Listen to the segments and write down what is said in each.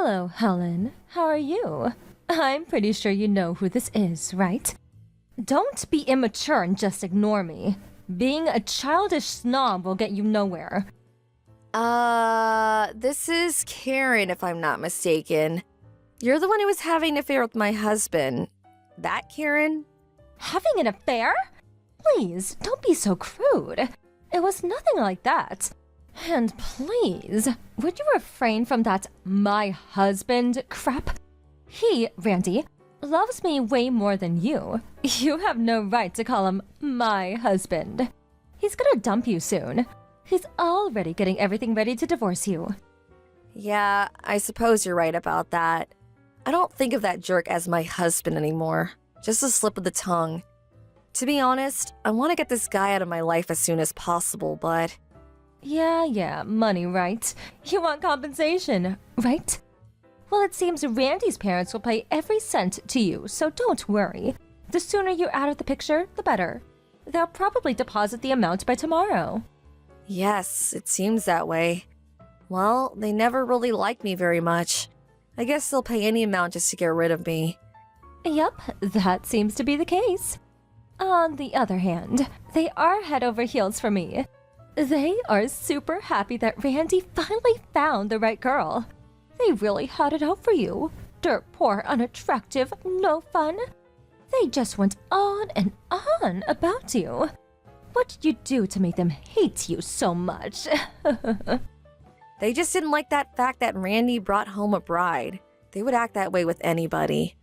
Hello, Helen. How are you? I'm pretty sure you know who this is, right? Don't be immature and just ignore me. Being a childish snob will get you nowhere. This is Karen, if I'm not mistaken. You're the one who was having an affair with my husband. That Karen? Having an affair? Please, don't be so crude. It was nothing like that. And please, would you refrain from that "my husband" crap? He, Randy, loves me way more than you. You have no right to call him my husband. He's gonna dump you soon. He's already getting everything ready to divorce you. Yeah, I suppose you're right about that. I don't think of that jerk as my husband anymore. Just a slip of the tongue. To be honest, I want to get this guy out of my life as soon as possible, but... Yeah, money, right? You want compensation, right? Well, it seems Randy's parents will pay every cent to you, so don't worry. The sooner you're out of the picture, the better. They'll probably deposit the amount by tomorrow. Yes, it seems that way. Well, they never really liked me very much. I guess they'll pay any amount just to get rid of me. Yep, that seems to be the case. On the other hand, they are head over heels for me. They are super happy that Randy finally found the right girl. They really had it out for you. Dirt poor, unattractive, no fun. They just went on and on about you. What did you do to make them hate you so much? They just didn't like that fact that Randy brought home a bride. They would act that way with anybody.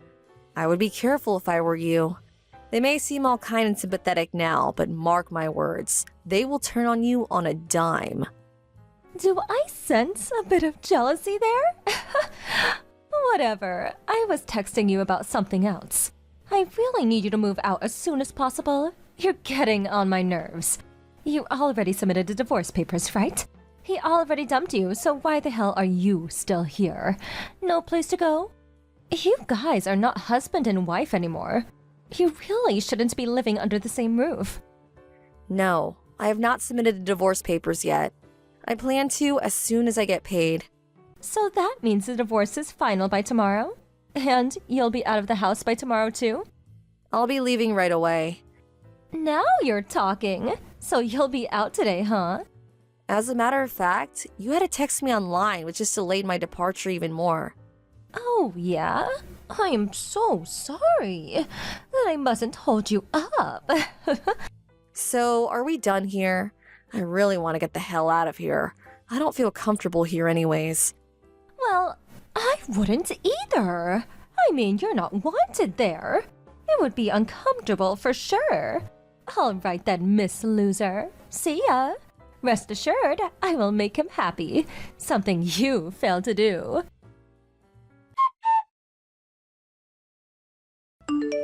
I would be careful if I were you. They may seem all kind and sympathetic now, but mark my words, they will turn on you on a dime. Do I sense a bit of jealousy there? Whatever, I was texting you about something else. I really need you to move out as soon as possible. You're getting on my nerves. You already submitted the divorce papers, right? He already dumped you, so why the hell are you still here? No place to go? You guys are not husband and wife anymore. You really shouldn't be living under the same roof. No, I have not submitted the divorce papers yet. I plan to as soon as I get paid. So that means the divorce is final by tomorrow? And you'll be out of the house by tomorrow too? I'll be leaving right away. Now you're talking. So you'll be out today, huh? As a matter of fact, you had to text me online, which just delayed my departure even more. Oh, yeah? I am so sorry that I mustn't hold you up. So, are we done here? I really want to get the hell out of here. I don't feel comfortable here anyways. Well, I wouldn't either. I mean, you're not wanted there. It would be uncomfortable for sure. All right then, Miss Loser. See ya. Rest assured, I will make him happy. Something you failed to do.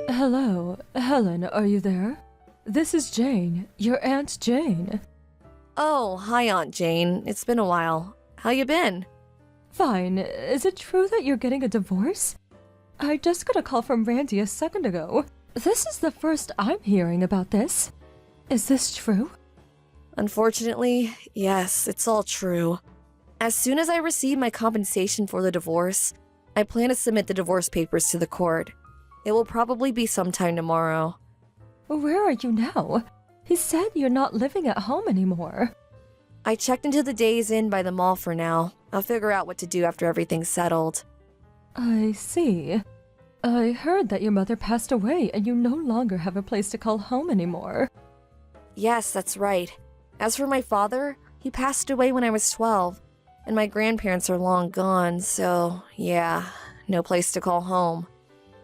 Hello, Helen, are you there? This is Jane, your Aunt Jane. Oh, hi Aunt Jane. It's been a while. How you been? Fine. Is it true that you're getting a divorce? I just got a call from Randy a second ago. This is the first I'm hearing about this. Is this true? Unfortunately, yes, it's all true. As soon as I receive my compensation for the divorce, I plan to submit the divorce papers to the court. It will probably be sometime tomorrow. Where are you now? He said you're not living at home anymore. I checked into the Days Inn by the mall for now. I'll figure out what to do after everything's settled. I see. I heard that your mother passed away and you no longer have a place to call home anymore. Yes, that's right. As for my father, he passed away when I was 12, and my grandparents are long gone, so yeah, no place to call home.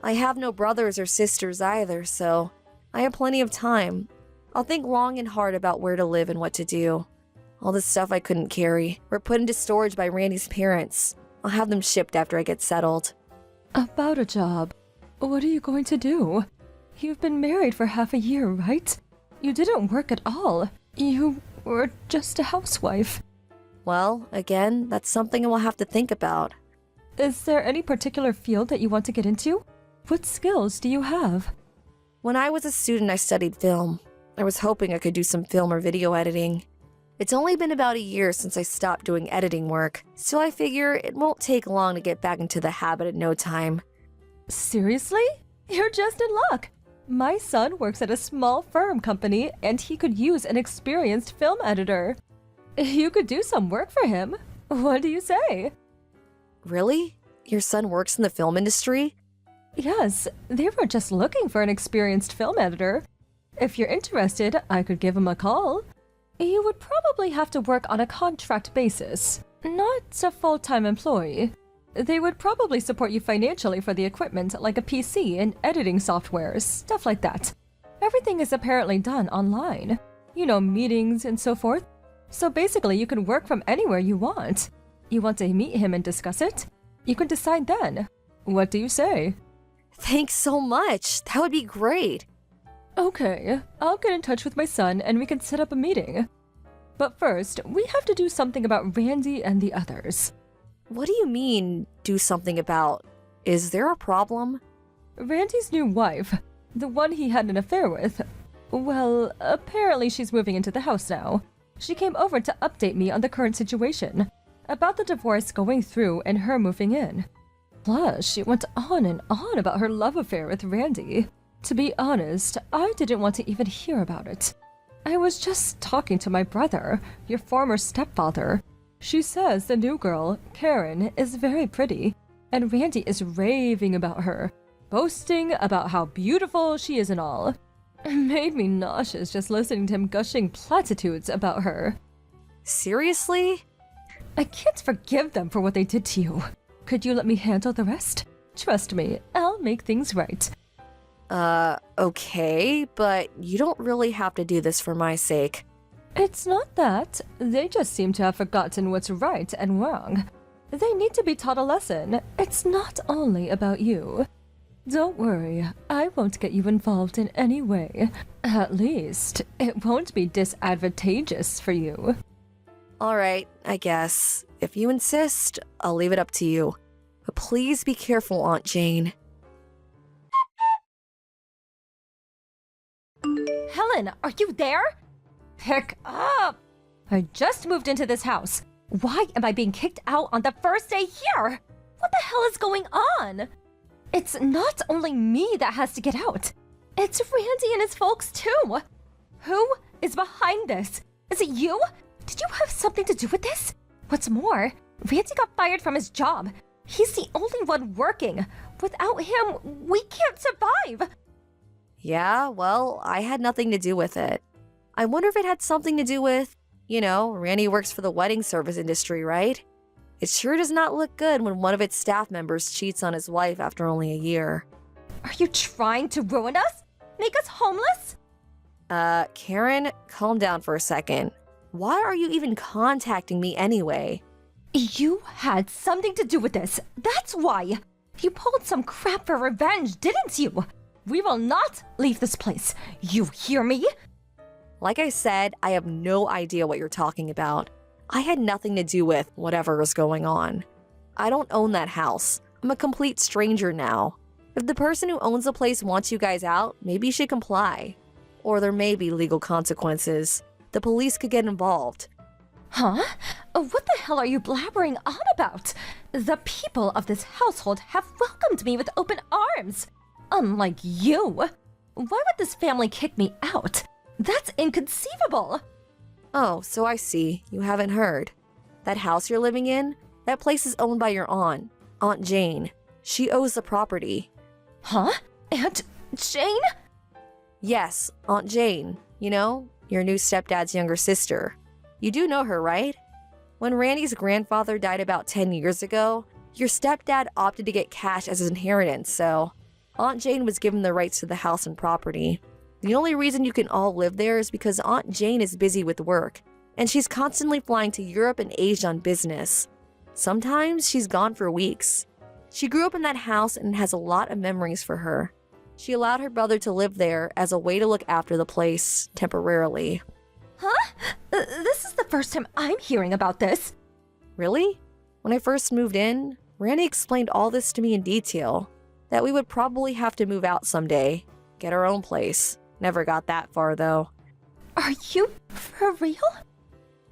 I have no brothers or sisters either, so I have plenty of time. I'll think long and hard about where to live and what to do. All the stuff I couldn't carry were put into storage by Randy's parents. I'll have them shipped after I get settled. About a job. What are you going to do? You've been married for half a year, right? You didn't work at all. You were just a housewife. Well, again, that's something I will have to think about. Is there any particular field that you want to get into? What skills do you have? When I was a student, I studied film. I was hoping I could do some film or video editing. It's only been about a year since I stopped doing editing work, so I figure it won't take long to get back into the habit in no time. Seriously? You're just in luck. My son works at a small firm company and he could use an experienced film editor. You could do some work for him. What do you say? Really? Your son works in the film industry? Yes, they were just looking for an experienced film editor. If you're interested, I could give him a call. You would probably have to work on a contract basis, not a full-time employee. They would probably support you financially for the equipment like a PC and editing software, stuff like that. Everything is apparently done online. You know, meetings and so forth. So basically, you can work from anywhere you want. You want to meet him and discuss it? You can decide then. What do you say? Thanks so much. That would be great. Okay, I'll get in touch with my son and we can set up a meeting. But first, we have to do something about Randy and the others. What do you mean, do something about? Is there a problem? Randy's new wife, the one he had an affair with, well, apparently she's moving into the house now. She came over to update me on the current situation, about the divorce going through and her moving in. Plus, she went on and on about her love affair with Randy. To be honest, I didn't want to even hear about it. I was just talking to my brother, your former stepfather. She says the new girl, Karen, is very pretty, and Randy is raving about her, boasting about how beautiful she is and all. It made me nauseous just listening to him gushing platitudes about her. Seriously? I can't forgive them for what they did to you. Could you let me handle the rest? Trust me, I'll make things right. Okay, but you don't really have to do this for my sake. It's not that. They just seem to have forgotten what's right and wrong. They need to be taught a lesson. It's not only about you. Don't worry, I won't get you involved in any way. At least, it won't be disadvantageous for you. Alright, I guess. If you insist, I'll leave it up to you. But please be careful, Aunt Jane. Helen, are you there? Pick up! I just moved into this house. Why am I being kicked out on the first day here? What the hell is going on? It's not only me that has to get out. It's Randy and his folks too. Who is behind this? Is it you? Did you have something to do with this? What's more, Randy got fired from his job. He's the only one working. Without him, we can't survive. Yeah, well, I had nothing to do with it. I wonder if it had something to do with, Randy works for the wedding service industry, right? It sure does not look good when one of its staff members cheats on his wife after only a year. Are you trying to ruin us? Make us homeless? Karen, calm down for a second. Why are you even contacting me anyway? You had something to do with this. That's why. You pulled some crap for revenge, didn't you? We will not leave this place. You hear me? Like I said, I have no idea what you're talking about. I had nothing to do with whatever is going on. I don't own that house. I'm a complete stranger now. If the person who owns the place wants you guys out, maybe you should comply. Or there may be legal consequences. The police could get involved. Huh? What the hell are you blabbering on about? The people of this household have welcomed me with open arms. Unlike you. Why would this family kick me out? That's inconceivable. Oh, so I see. You haven't heard. That house you're living in? That place is owned by your aunt, Aunt Jane. She owes the property. Huh? Aunt Jane? Yes, Aunt Jane. Your new stepdad's younger sister. You do know her, right? When Randy's grandfather died about 10 years ago, your stepdad opted to get cash as his inheritance, so Aunt Jane was given the rights to the house and property. The only reason you can all live there is because Aunt Jane is busy with work, and she's constantly flying to Europe and Asia on business. Sometimes she's gone for weeks. She grew up in that house and has a lot of memories for her. She allowed her brother to live there as a way to look after the place temporarily. Huh? This is the first time I'm hearing about this. Really? When I first moved in, Randy explained all this to me in detail. That we would probably have to move out someday, get our own place. Never got that far, though. Are you for real?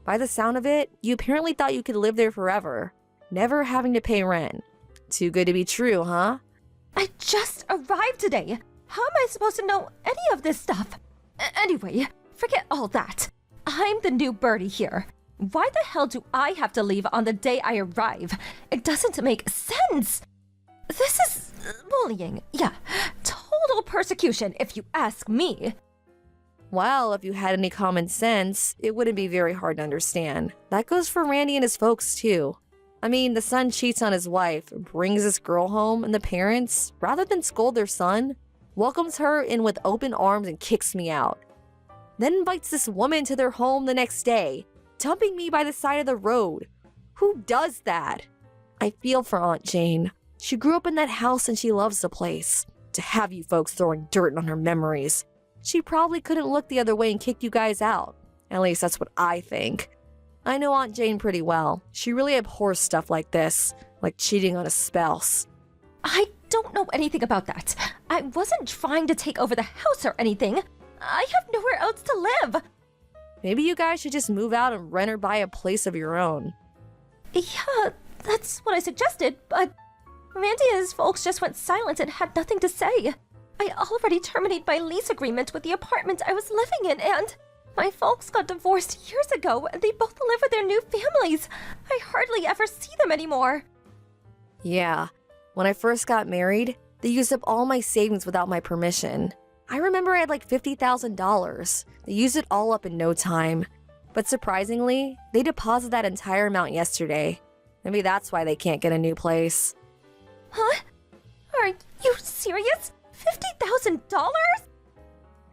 By the sound of it, you apparently thought you could live there forever, never having to pay rent. Too good to be true, huh? I just arrived today. How am I supposed to know any of this stuff? Anyway, forget all that. I'm the new birdie here. Why the hell do I have to leave on the day I arrive? It doesn't make sense. This is bullying. Yeah, total persecution if you ask me. Well, if you had any common sense, it wouldn't be very hard to understand. That goes for Randy and his folks, too. I mean, the son cheats on his wife, brings this girl home, and the parents, rather than scold their son, welcomes her in with open arms and kicks me out. Then invites this woman to their home the next day, dumping me by the side of the road. Who does that? I feel for Aunt Jane. She grew up in that house and she loves the place. To have you folks throwing dirt on her memories. She probably couldn't look the other way and kick you guys out. At least that's what I think. I know Aunt Jane pretty well. She really abhors stuff like this, like cheating on a spouse. I don't know anything about that. I wasn't trying to take over the house or anything. I have nowhere else to live. Maybe you guys should just move out and rent or buy a place of your own. Yeah, that's what I suggested, but Randy and his folks just went silent and had nothing to say. I already terminated my lease agreement with the apartment I was living in, and my folks got divorced years ago, and they both live with their new families. I hardly ever see them anymore. Yeah, when I first got married, they used up all my savings without my permission. I remember I had like $50,000. They used it all up in no time. But surprisingly, they deposited that entire amount yesterday. Maybe that's why they can't get a new place. Huh? Are you serious? $50,000?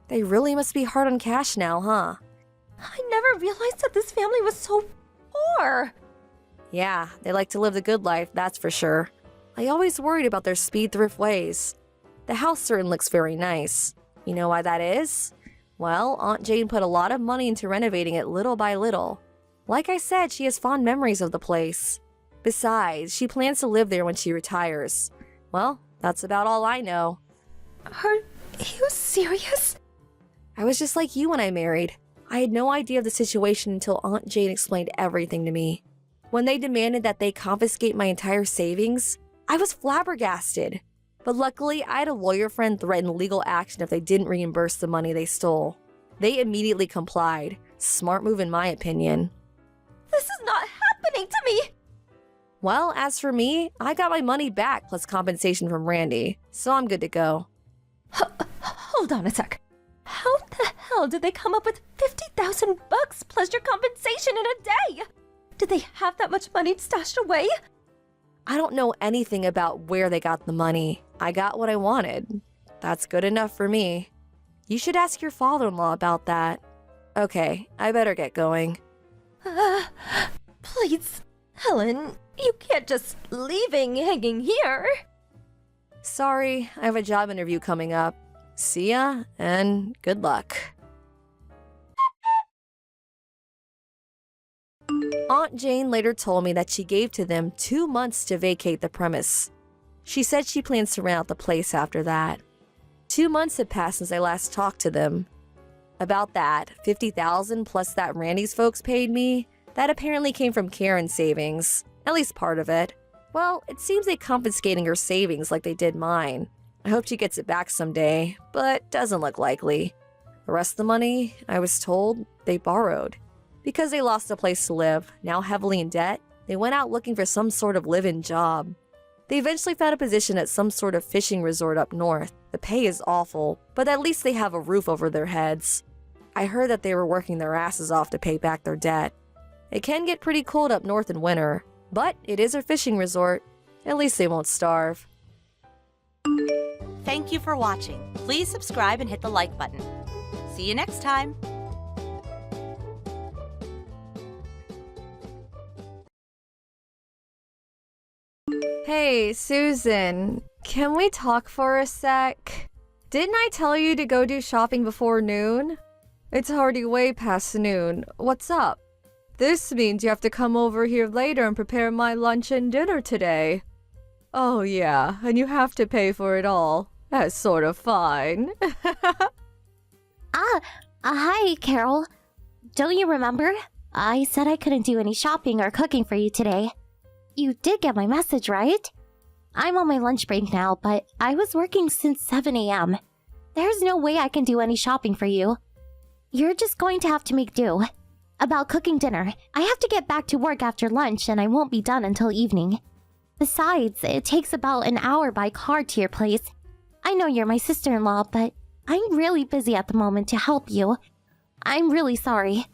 They really must be hard on cash now, huh? I never realized that this family was so poor. Yeah, they like to live the good life, that's for sure. I always worried about their speed thrift ways. The house certainly looks very nice. You know why that is? Well, Aunt Jane put a lot of money into renovating it little by little. Like I said, she has fond memories of the place. Besides, she plans to live there when she retires. Well, that's about all I know. Are you serious? I was just like you when I married. I had no idea of the situation until Aunt Jane explained everything to me. When they demanded that they confiscate my entire savings, I was flabbergasted. But luckily, I had a lawyer friend threaten legal action if they didn't reimburse the money they stole. They immediately complied. Smart move in my opinion. This is not happening to me! Well, as for me, I got my money back plus compensation from Randy, so I'm good to go. Hold on a sec. How the hell did they come up with $50,000 plus your compensation in a day? Did they have that much money stashed away? I don't know anything about where they got the money. I got what I wanted. That's good enough for me. You should ask your father-in-law about that. Okay, I better get going. Please, Helen, you can't just leaving hanging here. Sorry, I have a job interview coming up. See ya, and good luck. Aunt Jane later told me that she gave to them 2 months to vacate the premise. She said she plans to rent out the place after that. 2 months had passed since I last talked to them. About that, $50,000 plus that Randy's folks paid me, that apparently came from Karen's savings, at least part of it. Well, it seems they confiscating her savings like they did mine. I hope she gets it back someday, but doesn't look likely. The rest of the money, I was told, they borrowed. Because they lost a place to live, now heavily in debt, they went out looking for some sort of live-in job. They eventually found a position at some sort of fishing resort up north. The pay is awful, but at least they have a roof over their heads. I heard that they were working their asses off to pay back their debt. It can get pretty cold up north in winter, but it is a fishing resort. At least they won't starve. Thank you for watching. Please subscribe and hit the like button. See you next time. Hey, Susan, can we talk for a sec? Didn't I tell you to go do shopping before noon? It's already way past noon. What's up? This means you have to come over here later and prepare my lunch and dinner today. Oh yeah, and you have to pay for it all. That's sort of fine. Hi, Carol. Don't you remember? I said I couldn't do any shopping or cooking for you today. You did get my message, right? I'm on my lunch break now, but I was working since 7 a.m. There's no way I can do any shopping for you. You're just going to have to make do. About cooking dinner, I have to get back to work after lunch and I won't be done until evening. Besides, it takes about an hour by car to your place. I know you're my sister-in-law, but I'm really busy at the moment to help you. I'm really sorry.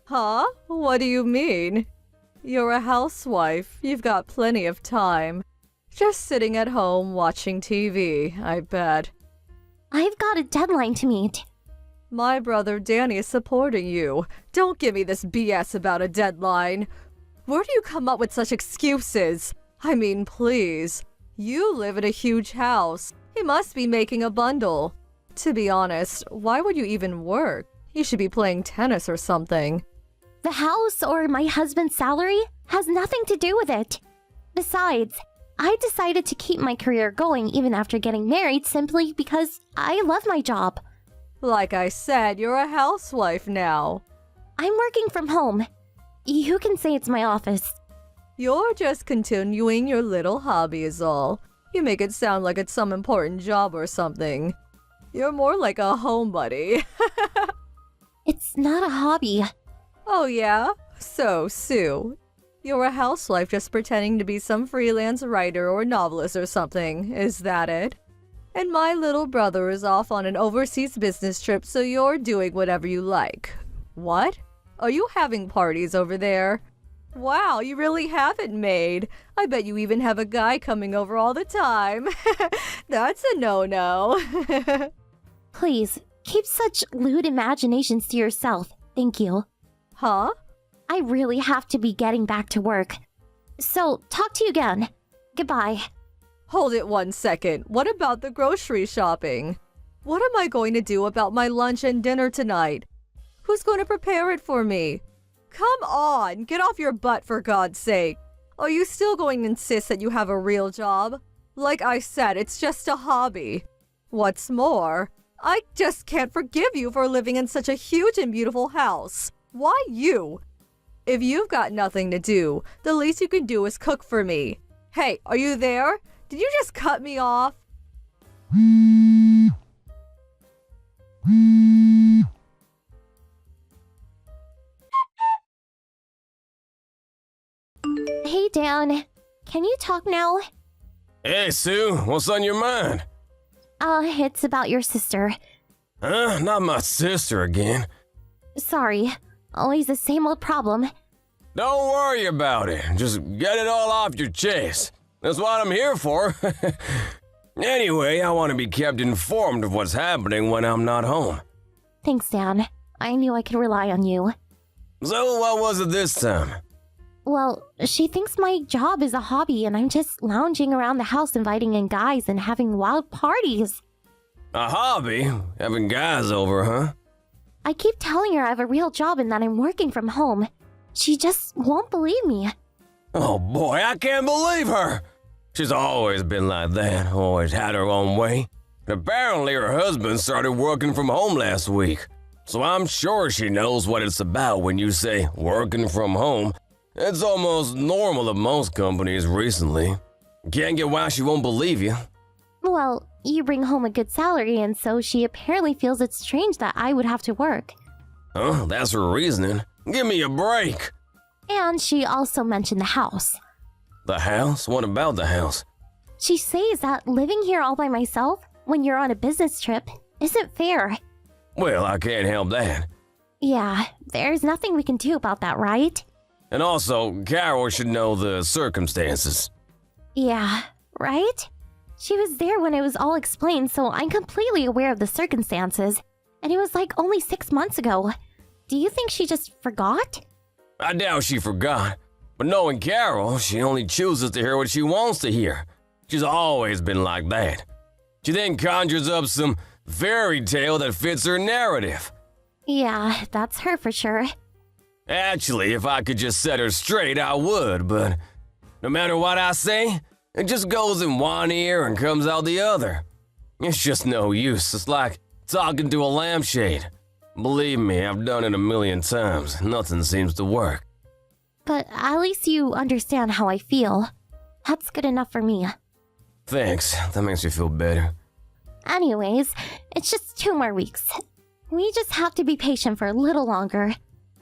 Huh? What do you mean? You're a housewife. You've got plenty of time. Just sitting at home watching TV, I bet. I've got a deadline to meet. My brother Danny is supporting you. Don't give me this BS about a deadline. Where do you come up with such excuses? I mean, please. You live in a huge house. He must be making a bundle. To be honest, why would you even work? You should be playing tennis or something. The house or my husband's salary has nothing to do with it. Besides, I decided to keep my career going even after getting married simply because I love my job. Like I said, you're a housewife now. I'm working from home. You can say it's my office. You're just continuing your little hobby is all. You make it sound like it's some important job or something. You're more like a homebody. It's not a hobby. Oh yeah? So, Sue, you're a housewife just pretending to be some freelance writer or novelist or something, is that it? And my little brother is off on an overseas business trip, so you're doing whatever you like. What? Are you having parties over there? Wow, you really have it made. I bet you even have a guy coming over all the time. That's a no-no. Please, keep such lewd imaginations to yourself. Thank you. Huh? I really have to be getting back to work. So, talk to you again. Goodbye. Hold it 1 second. What about the grocery shopping? What am I going to do about my lunch and dinner tonight? Who's going to prepare it for me? Come on, get off your butt for God's sake. Are you still going to insist that you have a real job? Like I said, it's just a hobby. What's more, I just can't forgive you for living in such a huge and beautiful house. Why you? If you've got nothing to do, the least you can do is cook for me. Hey, are you there? Did you just cut me off? Hey, Dan. Can you talk now? Hey, Sue, what's on your mind? It's about your sister. Huh? Not my sister again. Sorry. Always the same old problem. Don't worry about it. Just get it all off your chest. That's what I'm here for. Anyway, I want to be kept informed of what's happening when I'm not home. Thanks, Dan. I knew I could rely on you. So, what was it this time? Well, she thinks my job is a hobby and I'm just lounging around the house inviting in guys and having wild parties. A hobby? Having guys over, huh? I keep telling her I have a real job and that I'm working from home. She just won't believe me. Oh boy, I can't believe her! She's always been like that, always had her own way. Apparently her husband started working from home last week. So I'm sure she knows what it's about when you say working from home. It's almost normal at most companies recently. Can't get why she won't believe you. Well, you bring home a good salary and so she apparently feels it's strange that I would have to work. Oh, that's her reasoning. Give me a break. And she also mentioned the house. The house? What about the house? She says that living here all by myself when you're on a business trip isn't fair. Well, I can't help that. Yeah, there's nothing we can do about that, right? And also, Carol should know the circumstances. Yeah, right? She was there when it was all explained, so I'm completely aware of the circumstances. And it was like only 6 months ago. Do you think she just forgot? I doubt she forgot. But knowing Carol, she only chooses to hear what she wants to hear. She's always been like that. She then conjures up some fairy tale that fits her narrative. Yeah, that's her for sure. Actually, if I could just set her straight, I would, but no matter what I say, it just goes in one ear and comes out the other. It's just no use. It's like talking to a lampshade. Believe me, I've done it a million times. Nothing seems to work. But at least you understand how I feel. That's good enough for me. Thanks, that makes me feel better. Anyways, it's just 2 more weeks. We just have to be patient for a little longer.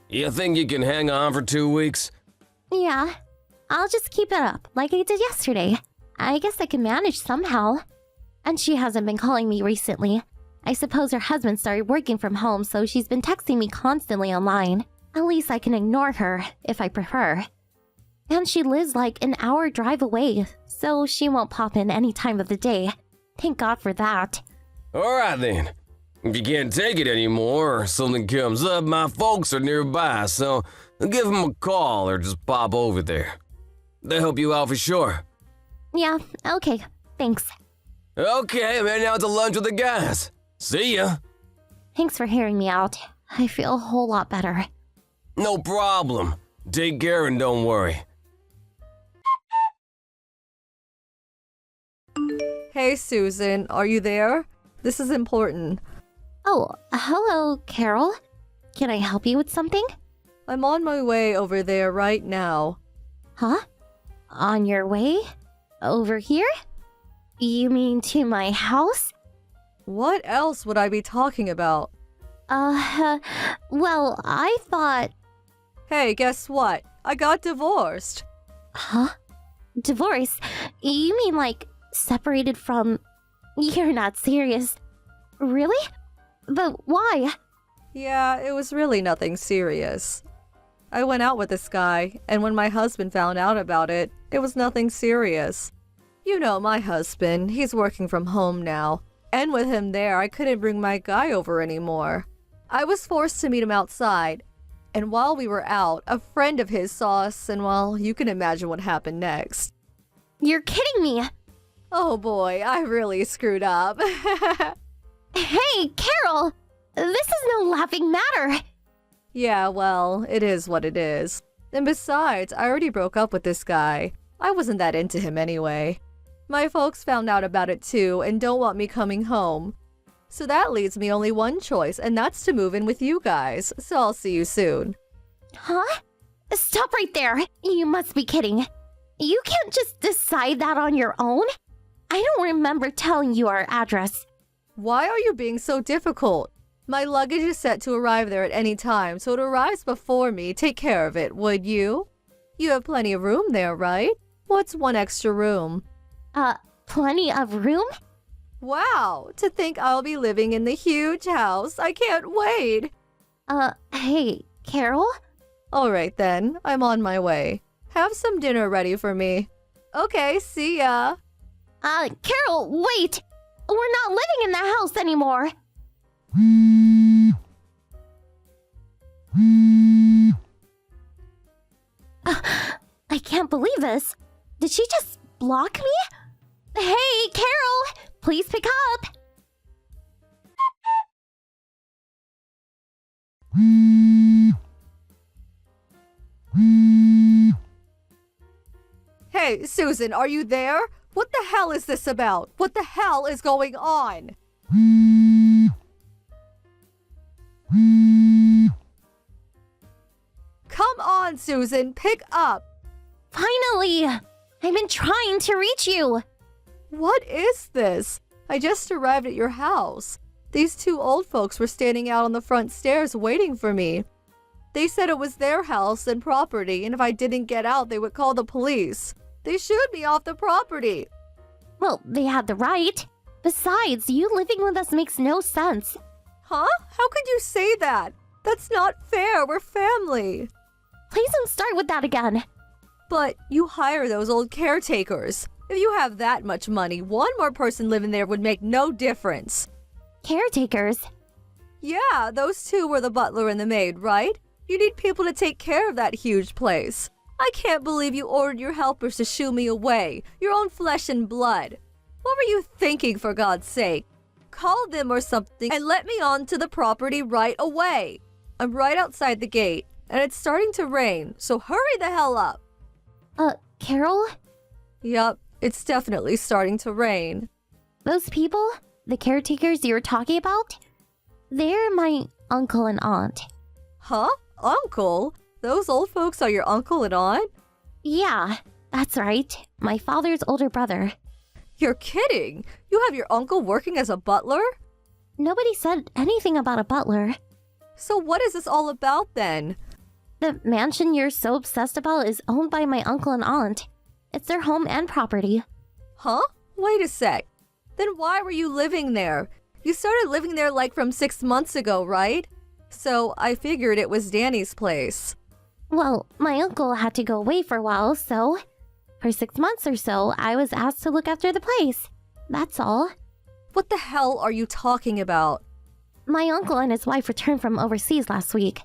You think you can hang on for 2 weeks? Yeah, I'll just keep it up like I did yesterday. I guess I can manage somehow. And she hasn't been calling me recently. I suppose her husband started working from home, so she's been texting me constantly online. At least I can ignore her if I prefer. And she lives like an hour drive away, so she won't pop in any time of the day. Thank God for that. Alright then. If you can't take it anymore or something comes up, my folks are nearby, so give them a call or just pop over there. They'll help you out for sure. Yeah, okay, thanks. Okay, I'm heading out to lunch with the guys. See ya. Thanks for hearing me out. I feel a whole lot better. No problem. Take care and don't worry. Hey, Susan, are you there? This is important. Oh, hello, Carol. Can I help you with something? I'm on my way over there right now. Huh? On your way? Over here? You mean to my house? What else would I be talking about? Well, I thought... Hey, guess what? I got divorced. Huh? Divorce? You mean like separated from... You're not serious. Really? But why? Yeah, it was really nothing serious. I went out with this guy, and when my husband found out about it, it was nothing serious. You know my husband, he's working from home now. And with him there, I couldn't bring my guy over anymore. I was forced to meet him outside. And while we were out, a friend of his saw us, and well, you can imagine what happened next. You're kidding me! Oh boy, I really screwed up. Hey, Carol! This is no laughing matter! Yeah, well, it is what it is. And besides, I already broke up with this guy. I wasn't that into him anyway. My folks found out about it too and don't want me coming home. So that leaves me only one choice, and that's to move in with you guys. So I'll see you soon. Huh? Stop right there! You must be kidding. You can't just decide that on your own? I don't remember telling you our address. Why are you being so difficult? My luggage is set to arrive there at any time, so it arrives before me. Take care of it, would you? You have plenty of room there, right? What's one extra room? Plenty of room? Wow, to think I'll be living in the huge house. I can't wait. Hey, Carol? All right then, I'm on my way. Have some dinner ready for me. Okay, see ya. Carol, wait! We're not living in that house anymore! I can't believe this. Did she just block me? Hey, Carol! Please pick up! Hey, Susan, are you there? What the hell is this about? What the hell is going on? Come on, Susan, pick up. Finally! I've been trying to reach you! What is this? I just arrived at your house. These 2 old folks were standing out on the front stairs waiting for me. They said it was their house and property, and if I didn't get out, they would call the police. They shooed me off the property. Well, they had the right. Besides, you living with us makes no sense. Huh? How could you say that? That's not fair. We're family. Please don't start with that again. But you hire those old caretakers. If you have that much money, one more person living there would make no difference. Caretakers? Yeah, those 2 were the butler and the maid, right? You need people to take care of that huge place. I can't believe you ordered your helpers to shoo me away, your own flesh and blood. What were you thinking, for God's sake? Call them or something and let me onto the property right away. I'm right outside the gate, and it's starting to rain, so hurry the hell up. Carol? Yup, it's definitely starting to rain. Those people? The caretakers you're talking about? They're my uncle and aunt. Huh? Uncle? Those old folks are your uncle and aunt? Yeah, that's right. My father's older brother. You're kidding! You have your uncle working as a butler? Nobody said anything about a butler. So what is this all about then? The mansion you're so obsessed about is owned by my uncle and aunt. It's their home and property. Huh? Wait a sec. Then why were you living there? You started living there like from 6 months ago, right? So I figured it was Danny's place. Well, my uncle had to go away for a while, so for 6 months or so, I was asked to look after the place. That's all. What the hell are you talking about? My uncle and his wife returned from overseas last week,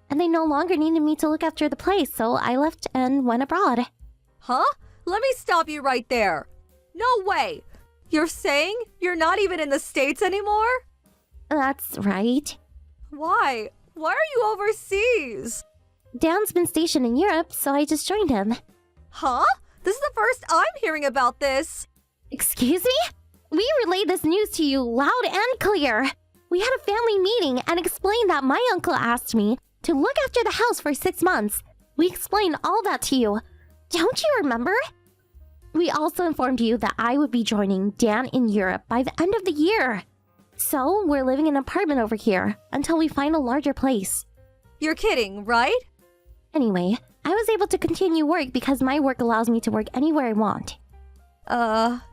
and they no longer needed me to look after the place, so I left and went abroad. Huh? Let me stop you right there. No way! You're saying you're not even in the States anymore? That's right. Why? Why are you overseas? Dan's been stationed in Europe, so I just joined him. Huh? This is the first I'm hearing about this. Excuse me? We relayed this news to you loud and clear. We had a family meeting and explained that my uncle asked me to look after the house for 6 months. We explained all that to you. Don't you remember? We also informed you that I would be joining Dan in Europe by the end of the year. So, we're living in an apartment over here until we find a larger place. You're kidding, right? Anyway, I was able to continue work because my work allows me to work anywhere I want.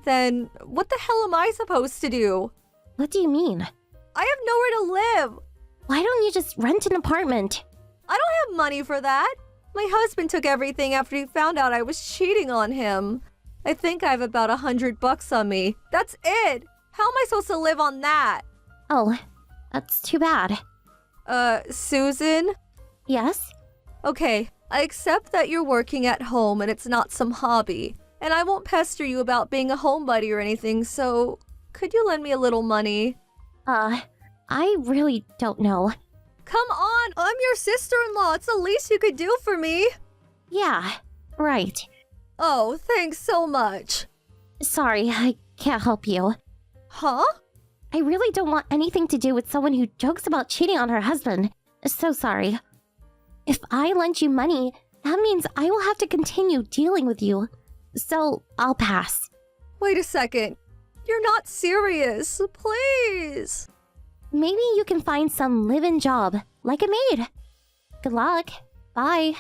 Then what the hell am I supposed to do? What do you mean? I have nowhere to live. Why don't you just rent an apartment? I don't have money for that. My husband took everything after he found out I was cheating on him. I think I have about $100 on me. That's it. How am I supposed to live on that? Oh, that's too bad. Susan? Yes? Okay, I accept that you're working at home and it's not some hobby. And I won't pester you about being a homebody or anything, so could you lend me a little money? I really don't know. Come on, I'm your sister-in-law. It's the least you could do for me. Yeah, right. Oh, thanks so much. Sorry, I can't help you. Huh? I really don't want anything to do with someone who jokes about cheating on her husband. So sorry. If I lend you money, that means I will have to continue dealing with you. So I'll pass. Wait a second. You're not serious. Please. Maybe you can find some live-in job, like a maid. Good luck. Bye.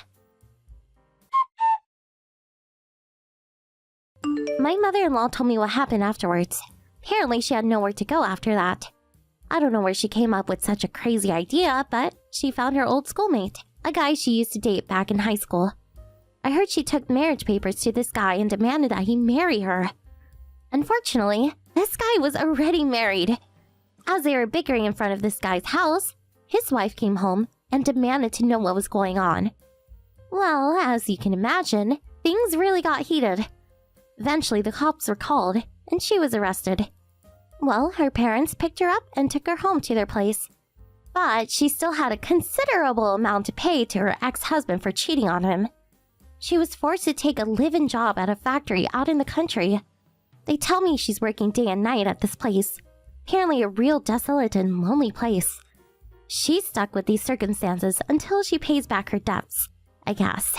My mother-in-law told me what happened afterwards. Apparently she had nowhere to go after that. I don't know where she came up with such a crazy idea, but she found her old schoolmate, a guy she used to date back in high school. I heard she took marriage papers to this guy and demanded that he marry her. Unfortunately, this guy was already married. As they were bickering in front of this guy's house, his wife came home and demanded to know what was going on. Well, as you can imagine, things really got heated. Eventually, the cops were called, and she was arrested. Well, her parents picked her up and took her home to their place. But she still had a considerable amount to pay to her ex-husband for cheating on him. She was forced to take a live-in job at a factory out in the country. They tell me she's working day and night at this place. Apparently a real desolate and lonely place. She's stuck with these circumstances until she pays back her debts, I guess.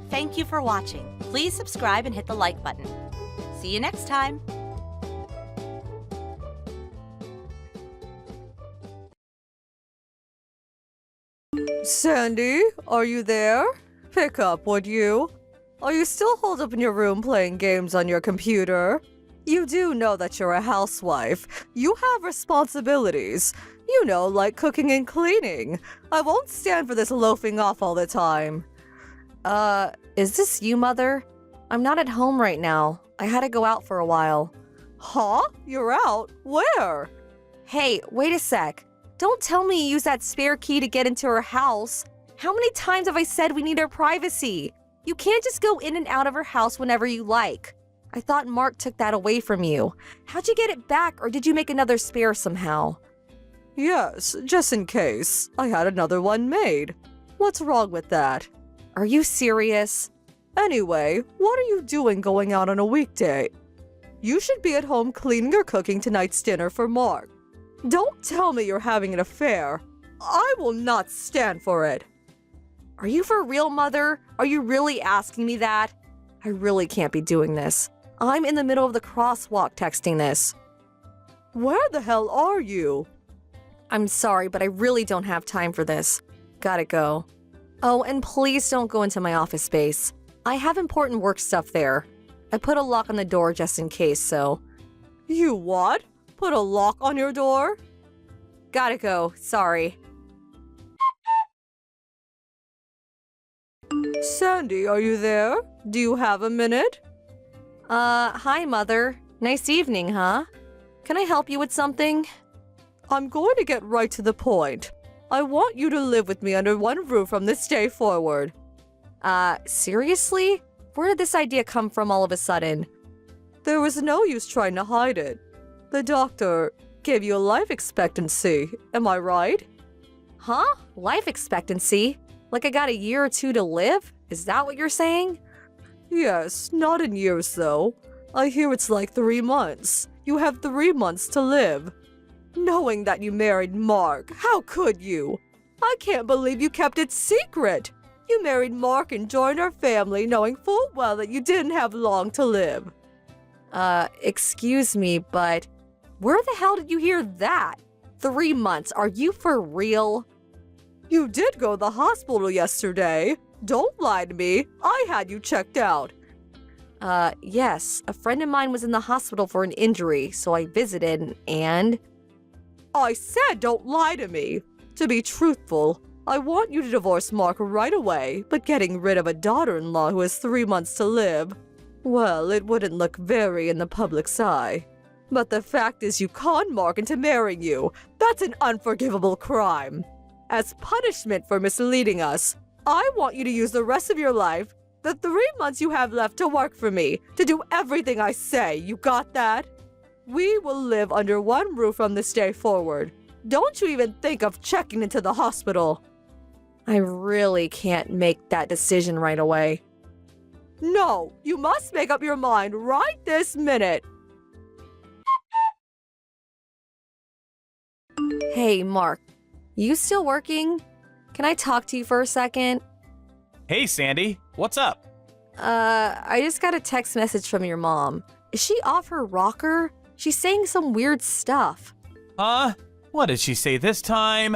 Thank you for watching. Please subscribe and hit the like button. See you next time. Sandy, are you there? Pick up, would you? Are you still holed up in your room playing games on your computer? You do know that you're a housewife. You have responsibilities. You know, like cooking and cleaning. I won't stand for this loafing off all the time. Is this you, Mother? I'm not at home right now. I had to go out for a while. Huh? You're out? Where? Hey, wait a sec. Don't tell me you used that spare key to get into her house. How many times have I said we need our privacy? You can't just go in and out of her house whenever you like. I thought Mark took that away from you. How'd you get it back, or did you make another spare somehow? Yes, just in case. I had another one made. What's wrong with that? Are you serious? Anyway, what are you doing going out on a weekday? You should be at home cleaning or cooking tonight's dinner for Mark. Don't tell me you're having an affair. I will not stand for it. Are you for real, Mother? Are you really asking me that? I really can't be doing this. I'm in the middle of the crosswalk texting this. Where the hell are you? I'm sorry, but I really don't have time for this. Gotta go. Oh, and please don't go into my office space. I have important work stuff there. I put a lock on the door just in case, so... You what? Put a lock on your door? Gotta go, sorry. Sandy, are you there? Do you have a minute? Hi, Mother. Nice evening, huh? Can I help you with something? I'm going to get right to the point. I want you to live with me under one roof from this day forward. Seriously? Where did this idea come from all of a sudden? There was no use trying to hide it. The doctor gave you a life expectancy, am I right? Huh? Life expectancy? Like I got a year or two to live? Is that what you're saying? Yes, not in years though. I hear it's like 3 months. You have 3 months to live. Knowing that you married Mark, how could you? I can't believe you kept it secret. You married Mark and joined our family knowing full well that you didn't have long to live. Excuse me, but where the hell did you hear that? 3 months, are you for real? You did go to the hospital yesterday. Don't lie to me. I had you checked out. Yes. A friend of mine was in the hospital for an injury, so I visited and... I said don't lie to me. To be truthful, I want you to divorce Mark right away, but getting rid of a daughter-in-law who has 3 months to live, well, it wouldn't look very in the public's eye. But the fact is you conned Mark into marrying you. That's an unforgivable crime. As punishment for misleading us, I want you to use the rest of your life, the 3 months you have left to work for me, to do everything I say. You got that? We will live under one roof from this day forward. Don't you even think of checking into the hospital. I really can't make that decision right away. No, you must make up your mind right this minute. Hey, Mark, you still working? Can I talk to you for a second? Hey, Sandy, what's up? I just got a text message from your mom. Is she off her rocker? She's saying some weird stuff. What did she say this time?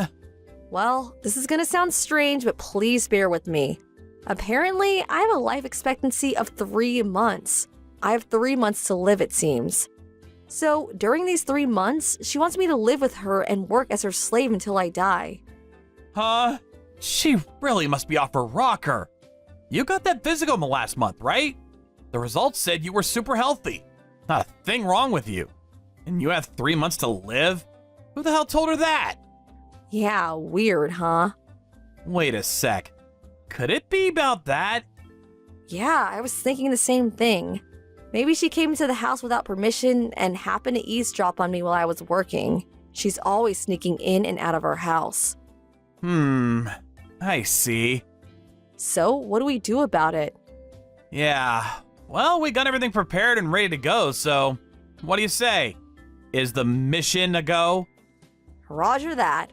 Well, this is gonna sound strange, but please bear with me. Apparently, I have a life expectancy of 3 months. I have 3 months to live, it seems. So, during these 3 months, she wants me to live with her and work as her slave until I die. Huh? She really must be off her rocker. You got that physical last month, right? The results said you were super healthy. Not a thing wrong with you. And you have 3 months to live? Who the hell told her that? Yeah, weird, huh? Wait a sec. Could it be about that? Yeah, I was thinking the same thing. Maybe she came into the house without permission and happened to eavesdrop on me while I was working. She's always sneaking in and out of our house. I see. So, what do we do about it? Yeah, well, we got everything prepared and ready to go, so what do you say? Is the mission a go? Roger that.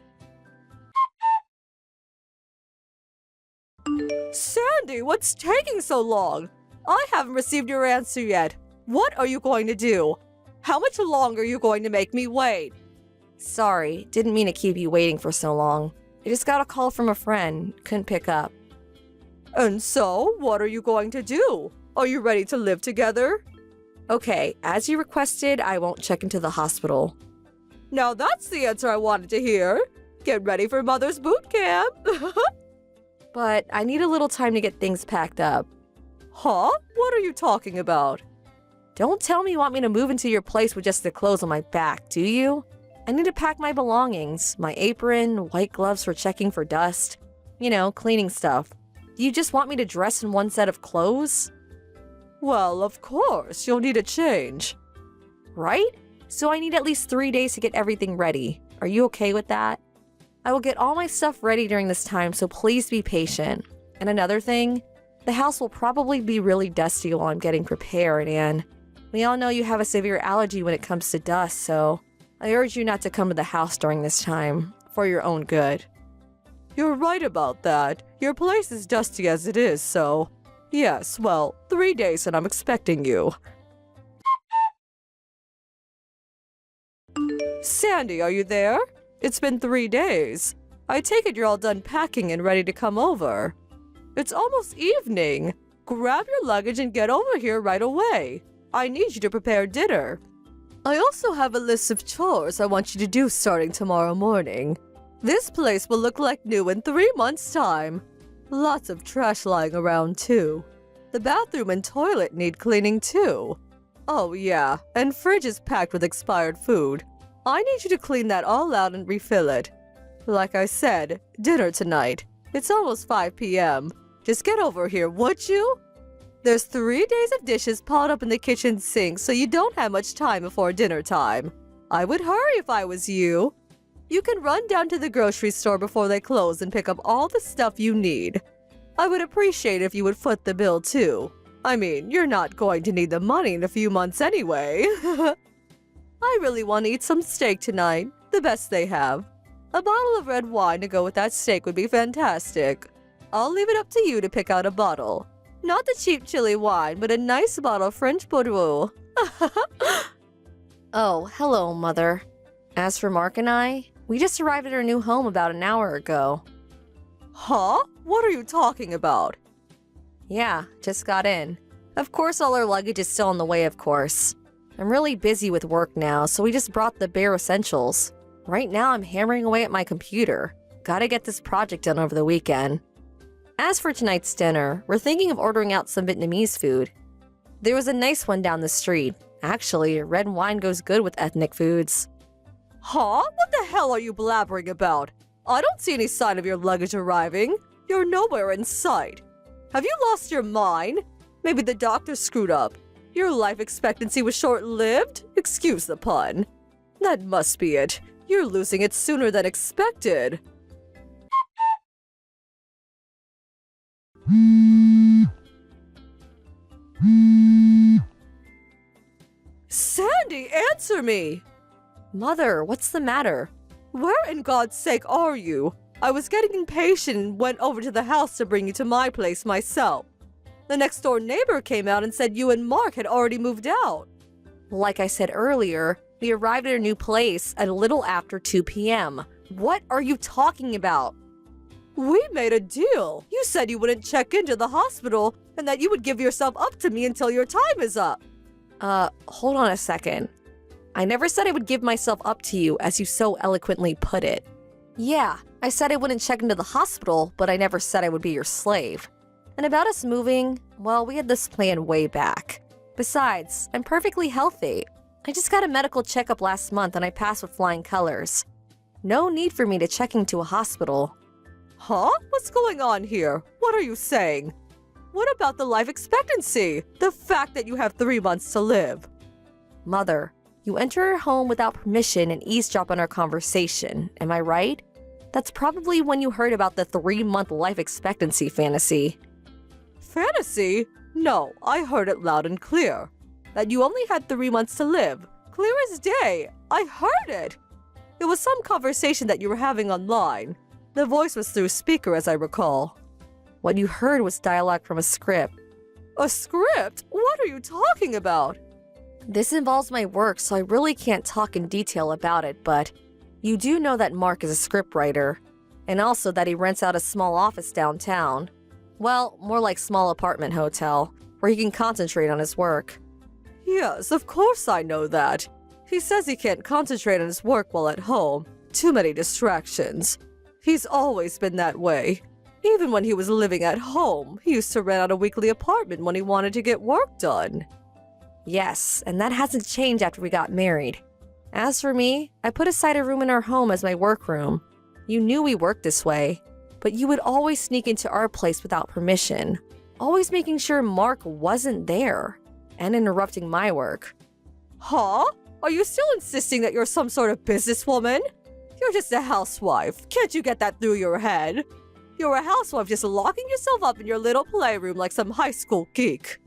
Sandy, what's taking so long? I haven't received your answer yet. What are you going to do? How much longer are you going to make me wait? Sorry, didn't mean to keep you waiting for so long. I just got a call from a friend, couldn't pick up. And so, what are you going to do? Are you ready to live together? Okay, as you requested, I won't check into the hospital. Now that's the answer I wanted to hear. Get ready for Mother's boot camp. But I need a little time to get things packed up. Huh? What are you talking about? Don't tell me you want me to move into your place with just the clothes on my back, do you? I need to pack my belongings, my apron, white gloves for checking for dust. You know, cleaning stuff. Do you just want me to dress in one set of clothes? Well, of course, you'll need a change. Right? So I need at least 3 days to get everything ready. Are you okay with that? I will get all my stuff ready during this time, so please be patient. And another thing, the house will probably be really dusty while I'm getting prepared, and we all know you have a severe allergy when it comes to dust, so I urge you not to come to the house during this time, for your own good. You're right about that. Your place is dusty as it is, so... Yes, well, 3 days and I'm expecting you. Sandy, are you there? It's been 3 days. I take it you're all done packing and ready to come over. It's almost evening. Grab your luggage and get over here right away. I need you to prepare dinner. I also have a list of chores I want you to do starting tomorrow morning. This place will look like new in 3 months' time. Lots of trash lying around, too. The bathroom and toilet need cleaning, too. Oh, yeah, and fridge is packed with expired food. I need you to clean that all out and refill it. Like I said, dinner tonight. It's almost 5 p.m. Just get over here, would you? There's 3 days of dishes piled up in the kitchen sink, so you don't have much time before dinner time. I would hurry if I was you. You can run down to the grocery store before they close and pick up all the stuff you need. I would appreciate if you would foot the bill, too. I mean, you're not going to need the money in a few months anyway. I really want to eat some steak tonight, the best they have. A bottle of red wine to go with that steak would be fantastic. I'll leave it up to you to pick out a bottle. Not the cheap chili wine, but a nice bottle of French Bordeaux. Oh, hello, Mother. As for Mark and I, we just arrived at our new home about an hour ago. Huh? What are you talking about? Yeah, just got in. Of course, all our luggage is still on the way, of course. I'm really busy with work now, so we just brought the bare essentials. Right now, I'm hammering away at my computer. Gotta get this project done over the weekend. As for tonight's dinner, we're thinking of ordering out some Vietnamese food. There was a nice one down the street. Actually, red wine goes good with ethnic foods. Huh? What the hell are you blabbering about? I don't see any sign of your luggage arriving. You're nowhere in sight. Have you lost your mind? Maybe the doctor screwed up. Your life expectancy was short-lived? Excuse the pun. That must be it. You're losing it sooner than expected. Sandy, answer me! Mother, what's the matter? Where in God's sake are you? I was getting impatient and went over to the house to bring you to my place myself. The next door neighbor came out and said you and Mark had already moved out. Like I said earlier, we arrived at our new place at a little after 2 p.m. What are you talking about? We made a deal. You said you wouldn't check into the hospital and that you would give yourself up to me until your time is up. Hold on a second. I never said I would give myself up to you, as you so eloquently put it. Yeah, I said I wouldn't check into the hospital, but I never said I would be your slave. And about us moving, well, we had this plan way back. Besides, I'm perfectly healthy. I just got a medical checkup last month and I passed with flying colors. No need for me to check into a hospital. Huh? What's going on here? What are you saying? What about the life expectancy? The fact that you have 3 months to live? Mother, you enter our home without permission and eavesdrop on our conversation, am I right? That's probably when you heard about the 3-month life expectancy fantasy. Fantasy? No, I heard it loud and clear. That you only had 3 months to live. Clear as day. I heard it. It was some conversation that you were having online. The voice was through speaker, as I recall. What you heard was dialogue from a script. A script? What are you talking about? This involves my work, so I really can't talk in detail about it, but you do know that Mark is a scriptwriter, and also that he rents out a small office downtown. Well, more like small apartment hotel, where he can concentrate on his work. Yes, of course I know that. He says he can't concentrate on his work while at home. Too many distractions. He's always been that way. Even when he was living at home, he used to rent out a weekly apartment when he wanted to get work done. Yes, and that hasn't changed after we got married. As for me, I put aside a room in our home as my workroom. You knew we worked this way, but you would always sneak into our place without permission, always making sure Mark wasn't there, and interrupting my work. Huh? Are you still insisting that you're some sort of businesswoman? You're just a housewife. Can't you get that through your head? You're a housewife just locking yourself up in your little playroom like some high school geek.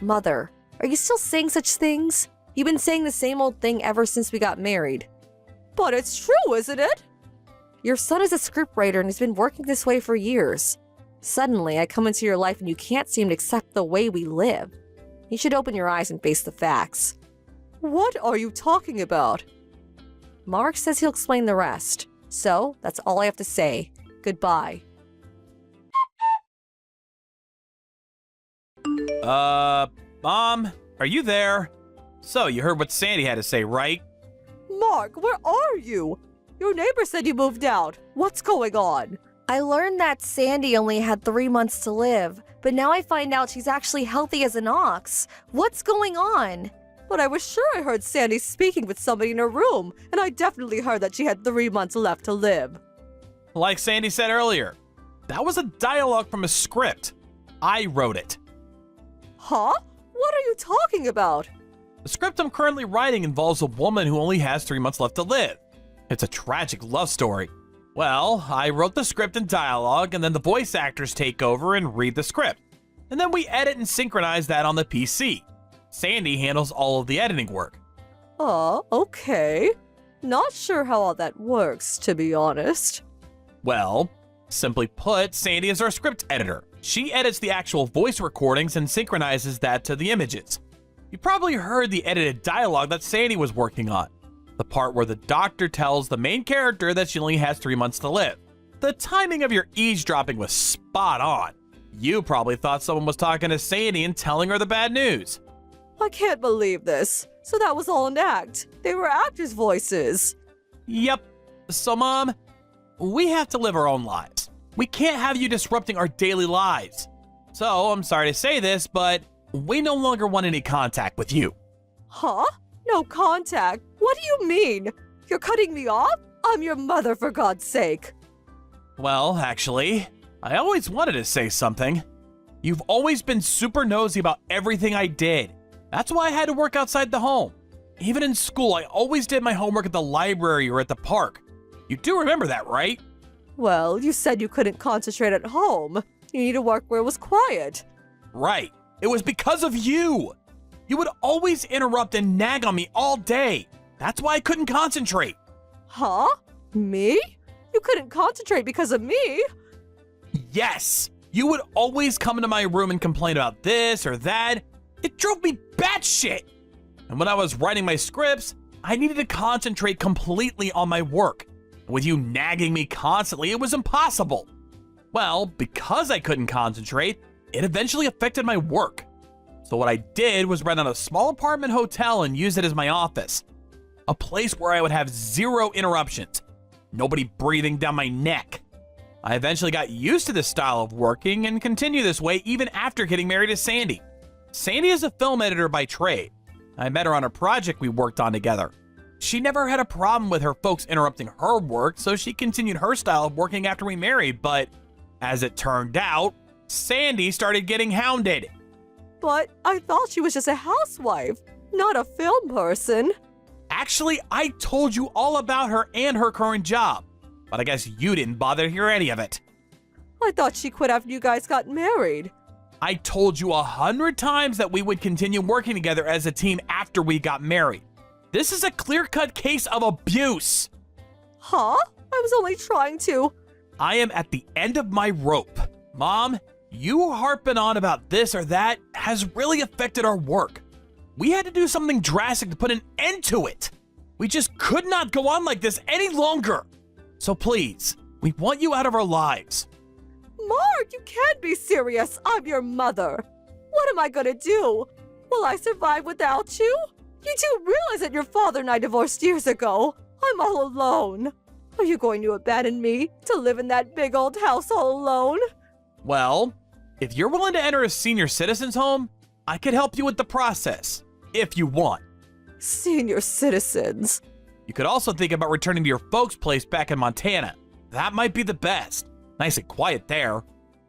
Mother, are you still saying such things? You've been saying the same old thing ever since we got married. But it's true, isn't it? Your son is a scriptwriter and has been working this way for years. Suddenly, I come into your life and you can't seem to accept the way we live. You should open your eyes and face the facts. What are you talking about? Mark says he'll explain the rest. So, that's all I have to say. Goodbye. Mom, are you there? So, you heard what Sandy had to say, right? Mark, where are you? Your neighbor said you moved out. What's going on? I learned that Sandy only had 3 months to live, but now I find out she's actually healthy as an ox. What's going on? But I was sure I heard Sandy speaking with somebody in her room, and I definitely heard that she had 3 months left to live. Like Sandy said earlier, that was a dialogue from a script. I wrote it. Huh? What are you talking about? The script I'm currently writing involves a woman who only has 3 months left to live. It's a tragic love story. Well, I wrote the script and dialogue, and then the voice actors take over and read the script. And then we edit and synchronize that on the PC. Sandy handles all of the editing work. Okay. Not sure how all that works, to be honest. Well, simply put, Sandy is our script editor. She edits the actual voice recordings and synchronizes that to the images. You probably heard the edited dialogue that Sandy was working on. The part where the doctor tells the main character that she only has 3 months to live. The timing of your eavesdropping was spot on. You probably thought someone was talking to Sandy and telling her the bad news. I can't believe this. So that was all an act. They were actors' voices. Yep. So, Mom, we have to live our own lives. We can't have you disrupting our daily lives. So, I'm sorry to say this, but we no longer want any contact with you. Huh? No contact? What do you mean? You're cutting me off? I'm your mother, for God's sake. Well, actually, I always wanted to say something. You've always been super nosy about everything I did. That's why I had to work outside the home. Even in school, I always did my homework at the library or at the park. You do remember that, right? Well, you said you couldn't concentrate at home. You need to work where it was quiet. Right. It was because of you. You would always interrupt and nag on me all day. That's why I couldn't concentrate. Huh? Me? You couldn't concentrate because of me? Yes. You would always come into my room and complain about this or that. It drove me batshit. And when I was writing my scripts, I needed to concentrate completely on my work. With you nagging me constantly, it was impossible. Well, because I couldn't concentrate, it eventually affected my work. So what I did was rent out a small apartment hotel and use it as my office. A place where I would have 0 interruptions. Nobody breathing down my neck. I eventually got used to this style of working and continue this way even after getting married to Sandy. Sandy is a film editor by trade. I met her on a project we worked on together. She never had a problem with her folks interrupting her work, so she continued her style of working after we married, but as it turned out, Sandy started getting hounded. But I thought she was just a housewife, not a film person. Actually, I told you all about her and her current job, but I guess you didn't bother to hear any of it. I thought she quit after you guys got married. I told you 100 times that we would continue working together as a team after we got married. This is a clear-cut case of abuse. Huh? I was only trying to. I am at the end of my rope. Mom, you harping on about this or that has really affected our work. We had to do something drastic to put an end to it. We just could not go on like this any longer. So please, we want you out of our lives. Mark, you can't be serious. I'm your mother. What am I gonna do? Will I survive without you? You do realize that your father and I divorced years ago. I'm all alone. Are you going to abandon me to live in that big old house all alone? Well, if you're willing to enter a senior citizen's home, I could help you with the process, if you want. Senior citizens. You could also think about returning to your folks' place back in Montana. That might be the best. Nice and quiet there.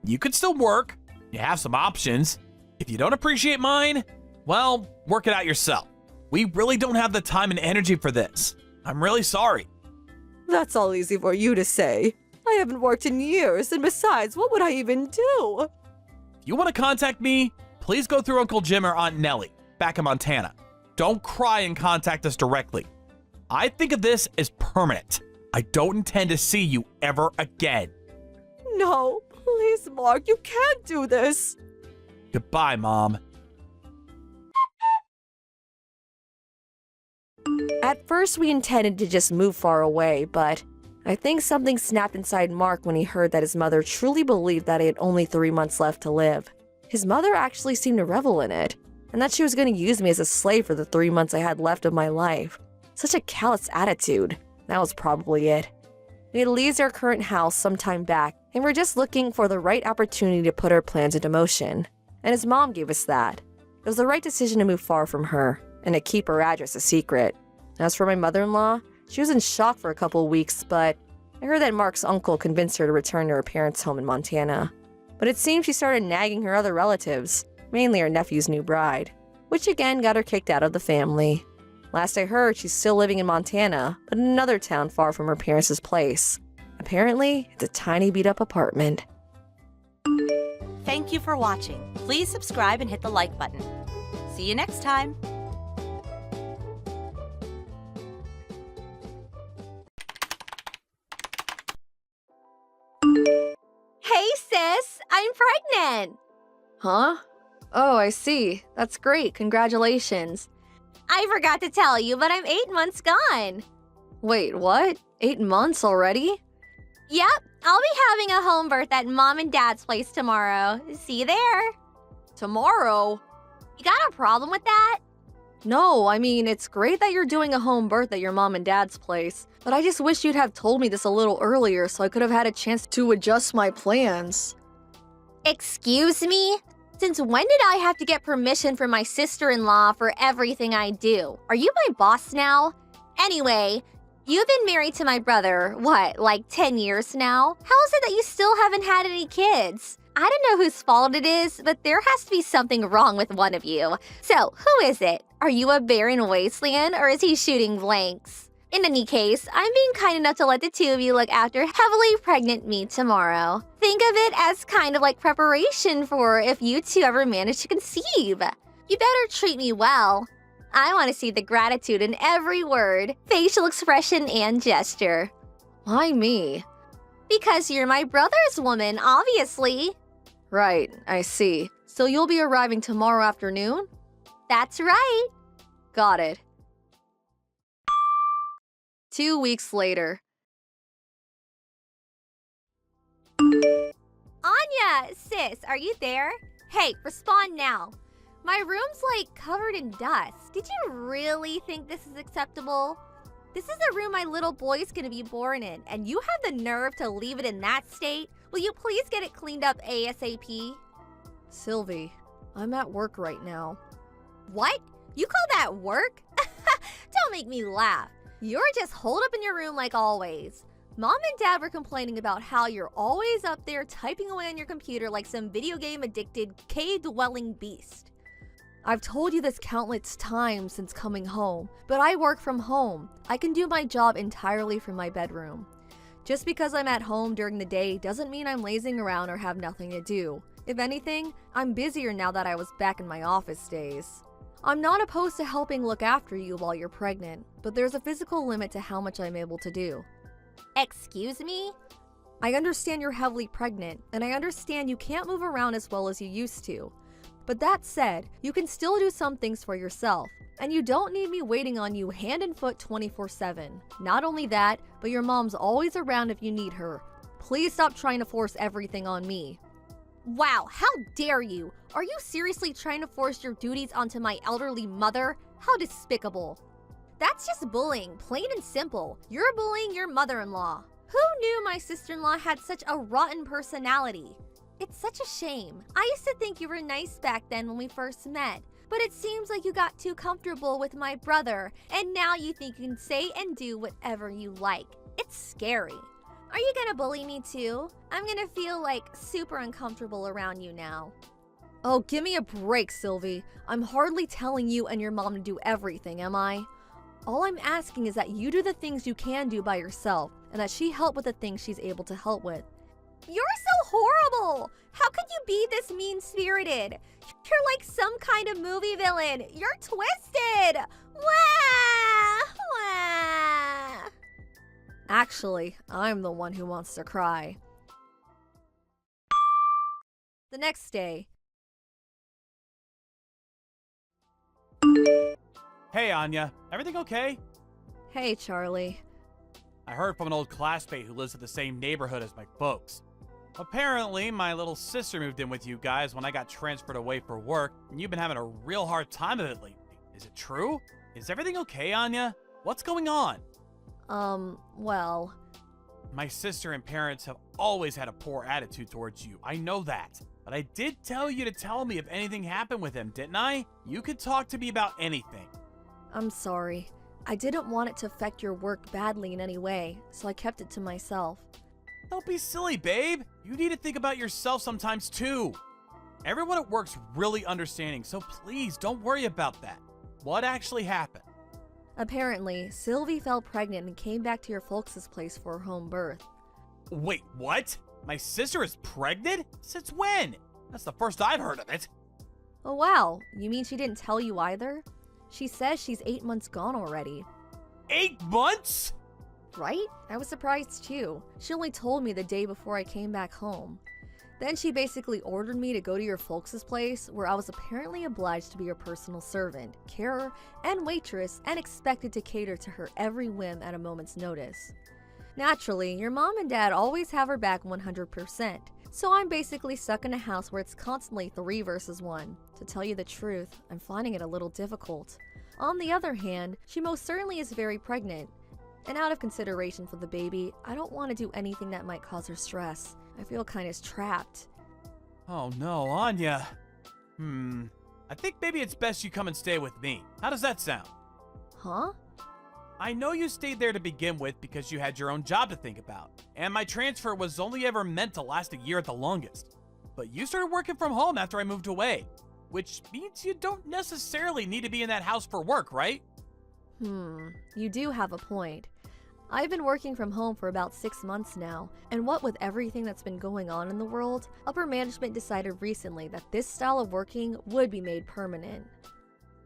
You could still work. You have some options. If you don't appreciate mine, well, work it out yourself. We really don't have the time and energy for this. I'm really sorry. That's all easy for you to say. I haven't worked in years, and besides, what would I even do? If you want to contact me, please go through Uncle Jim or Aunt Nellie, back in Montana. Don't cry and contact us directly. I think of this as permanent. I don't intend to see you ever again. No, please, Mark, you can't do this. Goodbye, Mom. At first, we intended to just move far away, but I think something snapped inside Mark when he heard that his mother truly believed that he had only 3 months left to live. His mother actually seemed to revel in it, and that she was going to use me as a slave for the 3 months I had left of my life. Such a callous attitude. That was probably it. We had leased our current house some time back, and we're just looking for the right opportunity to put our plans into motion. And his mom gave us that. It was the right decision to move far from her, and to keep her address a secret. As for my mother-in-law, she was in shock for a couple of weeks, but I heard that Mark's uncle convinced her to return to her parents' home in Montana. But it seems she started nagging her other relatives, mainly her nephew's new bride, which again got her kicked out of the family. Last I heard, she's still living in Montana, but in another town far from her parents' place. Apparently, it's a tiny beat-up apartment. Thank you for watching. Please subscribe and hit the like button. See you next time. Hey, sis, I'm pregnant. Huh? Oh, I see. That's great. Congratulations. I forgot to tell you, but I'm 8 months gone. Wait, what? 8 months already? Yep, I'll be having a home birth at Mom and Dad's place tomorrow. See you there. Tomorrow? You got a problem with that? No, I mean, it's great that you're doing a home birth at your mom and dad's place, but I just wish you'd have told me this a little earlier so I could have had a chance to adjust my plans. Excuse me? Since when did I have to get permission from my sister-in-law for everything I do? Are you my boss now? Anyway, you've been married to my brother, what, like 10 years now? How is it that you still haven't had any kids? I don't know whose fault it is, but there has to be something wrong with one of you. So, who is it? Are you a barren wasteland, or is he shooting blanks? In any case, I'm being kind enough to let the two of you look after heavily pregnant me tomorrow. Think of it as kind of like preparation for if you two ever manage to conceive. You better treat me well. I want to see the gratitude in every word, facial expression, and gesture. Why me? Because you're my brother's woman, obviously. Right, I see. So you'll be arriving tomorrow afternoon? That's right. Got it. 2 weeks later. Anya, sis, are you there? Hey, respond now. My room's like covered in dust. Did you really think this is acceptable? This is the room my little boy's gonna be born in, and you have the nerve to leave it in that state? Will you please get it cleaned up ASAP? Sylvie, I'm at work right now. What? You call that work? Don't make me laugh. You're just holed up in your room like always. Mom and Dad were complaining about how you're always up there typing away on your computer like some video game addicted cave-dwelling beast. I've told you this countless times since coming home, but I work from home. I can do my job entirely from my bedroom. Just because I'm at home during the day doesn't mean I'm lazing around or have nothing to do. If anything, I'm busier now that I was back in my office days. I'm not opposed to helping look after you while you're pregnant, but there's a physical limit to how much I'm able to do. Excuse me? I understand you're heavily pregnant, and I understand you can't move around as well as you used to. But that said, you can still do some things for yourself, and you don't need me waiting on you hand and foot 24/7. Not only that, but your mom's always around if you need her. Please stop trying to force everything on me. Wow, how dare you? Are you seriously trying to force your duties onto my elderly mother? How despicable. That's just bullying, plain and simple. You're bullying your mother-in-law. Who knew my sister-in-law had such a rotten personality? It's such a shame. I used to think you were nice back then when we first met, but it seems like you got too comfortable with my brother, and now you think you can say and do whatever you like. It's scary. Are you gonna bully me too? I'm gonna feel like super uncomfortable around you now. Oh, give me a break, Sylvie. I'm hardly telling you and your mom to do everything, am I? All I'm asking is that you do the things you can do by yourself, and that she help with the things she's able to help with. You're so horrible! How could you be this mean-spirited? You're like some kind of movie villain. You're twisted! Wah! Wah! Actually, I'm the one who wants to cry. The next day. Hey, Anya. Everything okay? Hey, Charlie. I heard from an old classmate who lives in the same neighborhood as my folks. Apparently, my little sister moved in with you guys when I got transferred away for work, and you've been having a real hard time of it lately. Is it true? Is everything okay, Anya? What's going on? Well... My sister and parents have always had a poor attitude towards you. I know that. But I did tell you to tell me if anything happened with him, didn't I? You could talk to me about anything. I'm sorry. I didn't want it to affect your work badly in any way, so I kept it to myself. Don't be silly, babe. You need to think about yourself sometimes, too. Everyone at work's really understanding, so please don't worry about that. What actually happened? Apparently, Sylvie fell pregnant and came back to your folks' place for her home birth. Wait, what? My sister is pregnant? Since when? That's the first I've heard of it. Oh wow, you mean she didn't tell you either? She says she's 8 months gone already. 8 months? Right? I was surprised too. She only told me the day before I came back home. Then she basically ordered me to go to your folks' place, where I was apparently obliged to be your personal servant, carer, and waitress, and expected to cater to her every whim at a moment's notice. Naturally, your mom and dad always have her back 100%, so I'm basically stuck in a house where it's constantly 3 versus 1. To tell you the truth, I'm finding it a little difficult. On the other hand, she most certainly is very pregnant, and out of consideration for the baby, I don't want to do anything that might cause her stress. I feel kind of trapped. Oh no, Anya. I think maybe it's best you come and stay with me. How does that sound? Huh? I know you stayed there to begin with because you had your own job to think about, and my transfer was only ever meant to last a year at the longest. But you started working from home after I moved away, which means you don't necessarily need to be in that house for work, right? You do have a point. I've been working from home for about 6 months now, and what with everything that's been going on in the world, upper management decided recently that this style of working would be made permanent.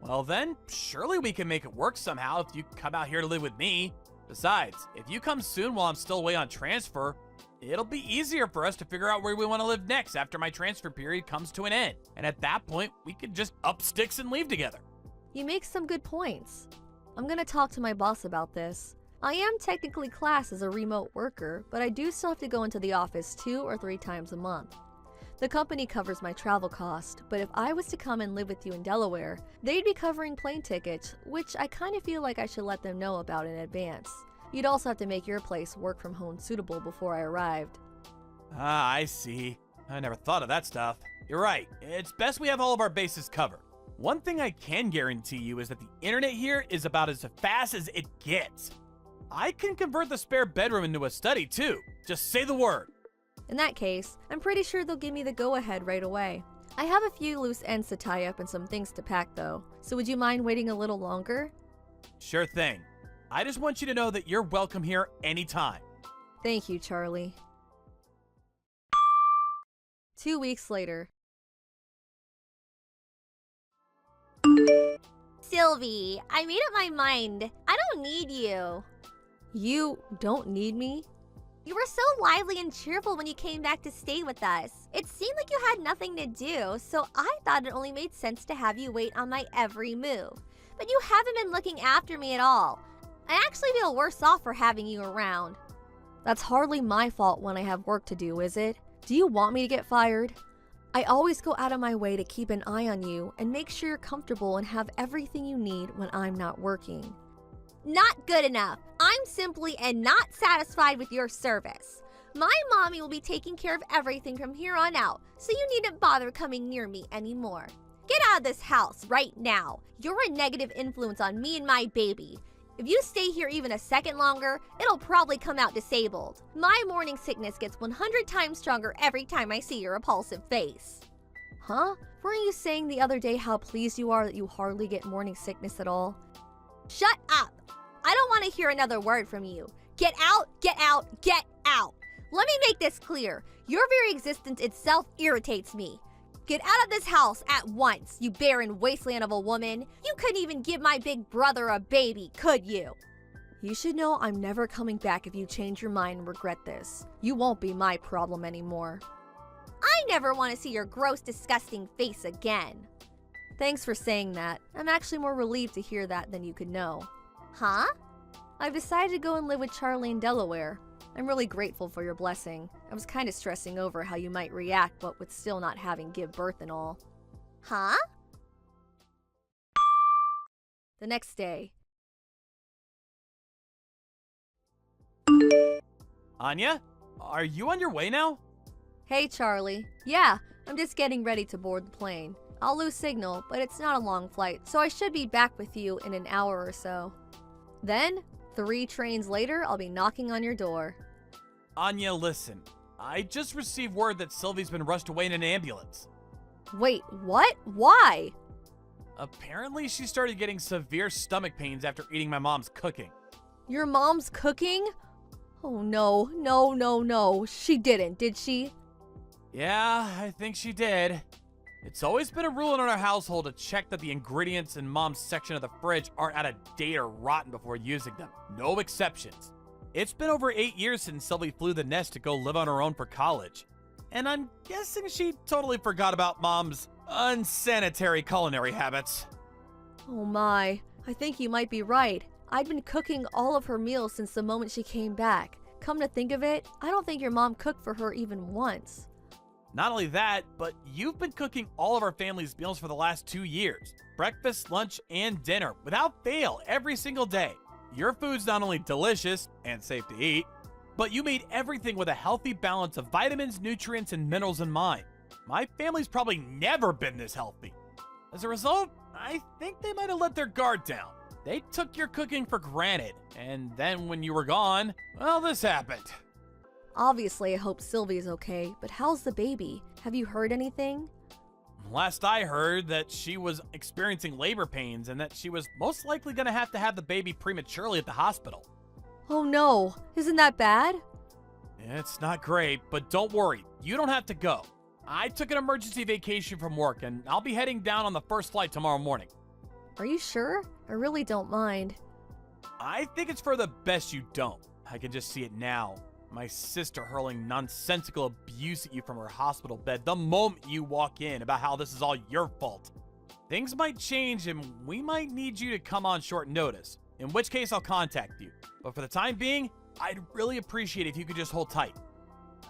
Well then, surely we can make it work somehow if you come out here to live with me. Besides, if you come soon while I'm still away on transfer, it'll be easier for us to figure out where we want to live next after my transfer period comes to an end. And at that point, we could just up sticks and leave together. You make some good points. I'm gonna talk to my boss about this. I am technically classed as a remote worker, but I do still have to go into the office 2 or 3 times a month. The company covers my travel cost, but if I was to come and live with you in Delaware, they'd be covering plane tickets, which I kind of feel like I should let them know about in advance. You'd also have to make your place work from home suitable before I arrived. Ah, I see. I never thought of that stuff. You're right. It's best we have all of our bases covered. One thing I can guarantee you is that the internet here is about as fast as it gets. I can convert the spare bedroom into a study too. Just say the word. In that case, I'm pretty sure they'll give me the go-ahead right away. I have a few loose ends to tie up and some things to pack though, so would you mind waiting a little longer? Sure thing. I just want you to know that you're welcome here anytime. Thank you, Charlie. 2 weeks later. Sylvie, I made up my mind. I don't need you. You don't need me? You were so lively and cheerful when you came back to stay with us. It seemed like you had nothing to do, so I thought it only made sense to have you wait on my every move. But you haven't been looking after me at all. I actually feel worse off for having you around. That's hardly my fault when I have work to do, is it? Do you want me to get fired? I always go out of my way to keep an eye on you and make sure you're comfortable and have everything you need when I'm not working. Not good enough. I'm simply and not satisfied with your service. My mommy will be taking care of everything from here on out, so you needn't bother coming near me anymore. Get out of this house right now. You're a negative influence on me and my baby. If you stay here even a second longer, it'll probably come out disabled. My morning sickness gets 100 times stronger every time I see your repulsive face. Huh? Weren't you saying the other day how pleased you are that you hardly get morning sickness at all? Shut up! I don't want to hear another word from you. Get out, get out, get out! Let me make this clear. Your very existence itself irritates me. Get out of this house at once, you barren wasteland of a woman. You couldn't even give my big brother a baby, could you? You should know I'm never coming back if you change your mind and regret this. You won't be my problem anymore. I never want to see your gross, disgusting face again. Thanks for saying that. I'm actually more relieved to hear that than you could know. Huh? I've decided to go and live with Charlie in Delaware. I'm really grateful for your blessing. I was kind of stressing over how you might react, but with still not having give birth and all. Huh? The next day. Anya, are you on your way now? Hey, Charlie. Yeah, I'm just getting ready to board the plane. I'll lose signal, but it's not a long flight, so I should be back with you in an hour or so. Then, 3 trains later, I'll be knocking on your door. Anya, listen. I just received word that Sylvie's been rushed away in an ambulance. Wait, what? Why? Apparently, she started getting severe stomach pains after eating my mom's cooking. Your mom's cooking? Oh no, no, no, no. She didn't, did she? Yeah, I think she did. It's always been a rule in our household to check that the ingredients in Mom's section of the fridge aren't out of date or rotten before using them. No exceptions. It's been over 8 years since Sylvie flew the nest to go live on her own for college. And I'm guessing she totally forgot about Mom's unsanitary culinary habits. Oh my, I think you might be right. I'd been cooking all of her meals since the moment she came back. Come to think of it, I don't think your mom cooked for her even once. Not only that, but you've been cooking all of our family's meals for the last 2 years. Breakfast, lunch, and dinner, without fail, every single day. Your food's not only delicious and safe to eat, but you made everything with a healthy balance of vitamins, nutrients, and minerals in mind. My family's probably never been this healthy. As a result, I think they might have let their guard down. They took your cooking for granted, and then when you were gone, well, this happened. Obviously, I hope Sylvie's okay, but how's the baby? Have you heard anything? Last I heard that she was experiencing labor pains and that she was most likely going to have the baby prematurely at the hospital. Oh no, isn't that bad? It's not great, but don't worry, you don't have to go. I took an emergency vacation from work and I'll be heading down on the first flight tomorrow morning. Are you sure? I really don't mind. I think it's for the best you don't. I can just see it now. My sister hurling nonsensical abuse at you from her hospital bed the moment you walk in about how this is all your fault. Things might change and we might need you to come on short notice, in which case I'll contact you. But for the time being, I'd really appreciate if you could just hold tight.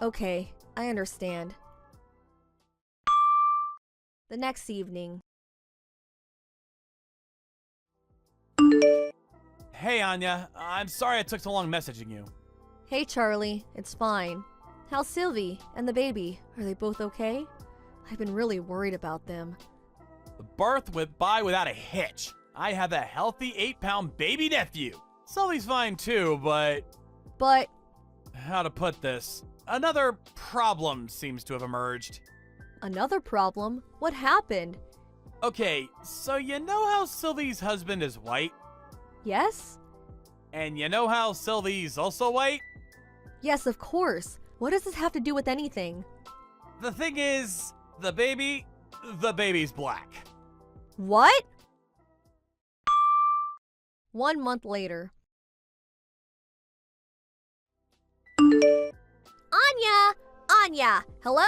Okay, I understand. The next evening. Hey Anya, I'm sorry I took so long messaging you. Hey Charlie, it's fine. How's Sylvie and the baby? Are they both okay? I've been really worried about them. The birth went by without a hitch. I have a healthy 8-pound baby nephew. Sully's fine too, but how to put this? Another problem seems to have emerged. Another problem? What happened? Okay, so you know how Sylvie's husband is white? Yes? And you know how Sylvie's also white? Yes, of course. What does this have to do with anything? The thing is, the baby's black. What? 1 month later. Anya! Hello?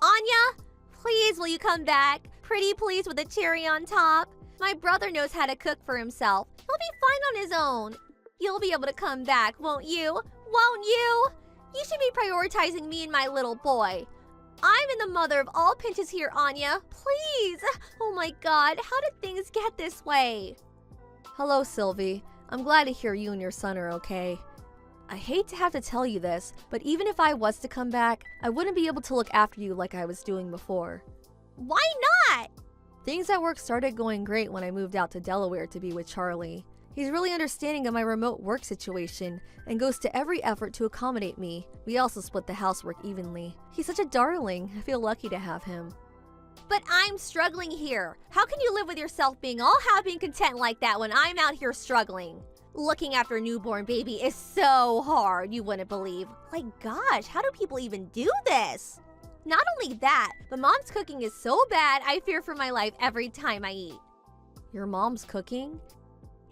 Anya? Please, will you come back? Pretty please with a cherry on top. My brother knows how to cook for himself. He'll be fine on his own. You'll be able to come back, won't you? Won't you? You should be prioritizing me and my little boy. I'm in the mother of all pinches here, Anya. Please. Oh my god, how did things get this way? Hello, Sylvie. I'm glad to hear you and your son are okay. I hate to have to tell you this, but even if I was to come back, I wouldn't be able to look after you like I was doing before. Why not? Things at work started going great when I moved out to Delaware to be with Charlie. He's really understanding of my remote work situation and goes to every effort to accommodate me. We also split the housework evenly. He's such a darling. I feel lucky to have him. But I'm struggling here. How can you live with yourself being all happy and content like that when I'm out here struggling? Looking after a newborn baby is so hard, you wouldn't believe. Like, gosh, how do people even do this? Not only that, but Mom's cooking is so bad, I fear for my life every time I eat. Your mom's cooking?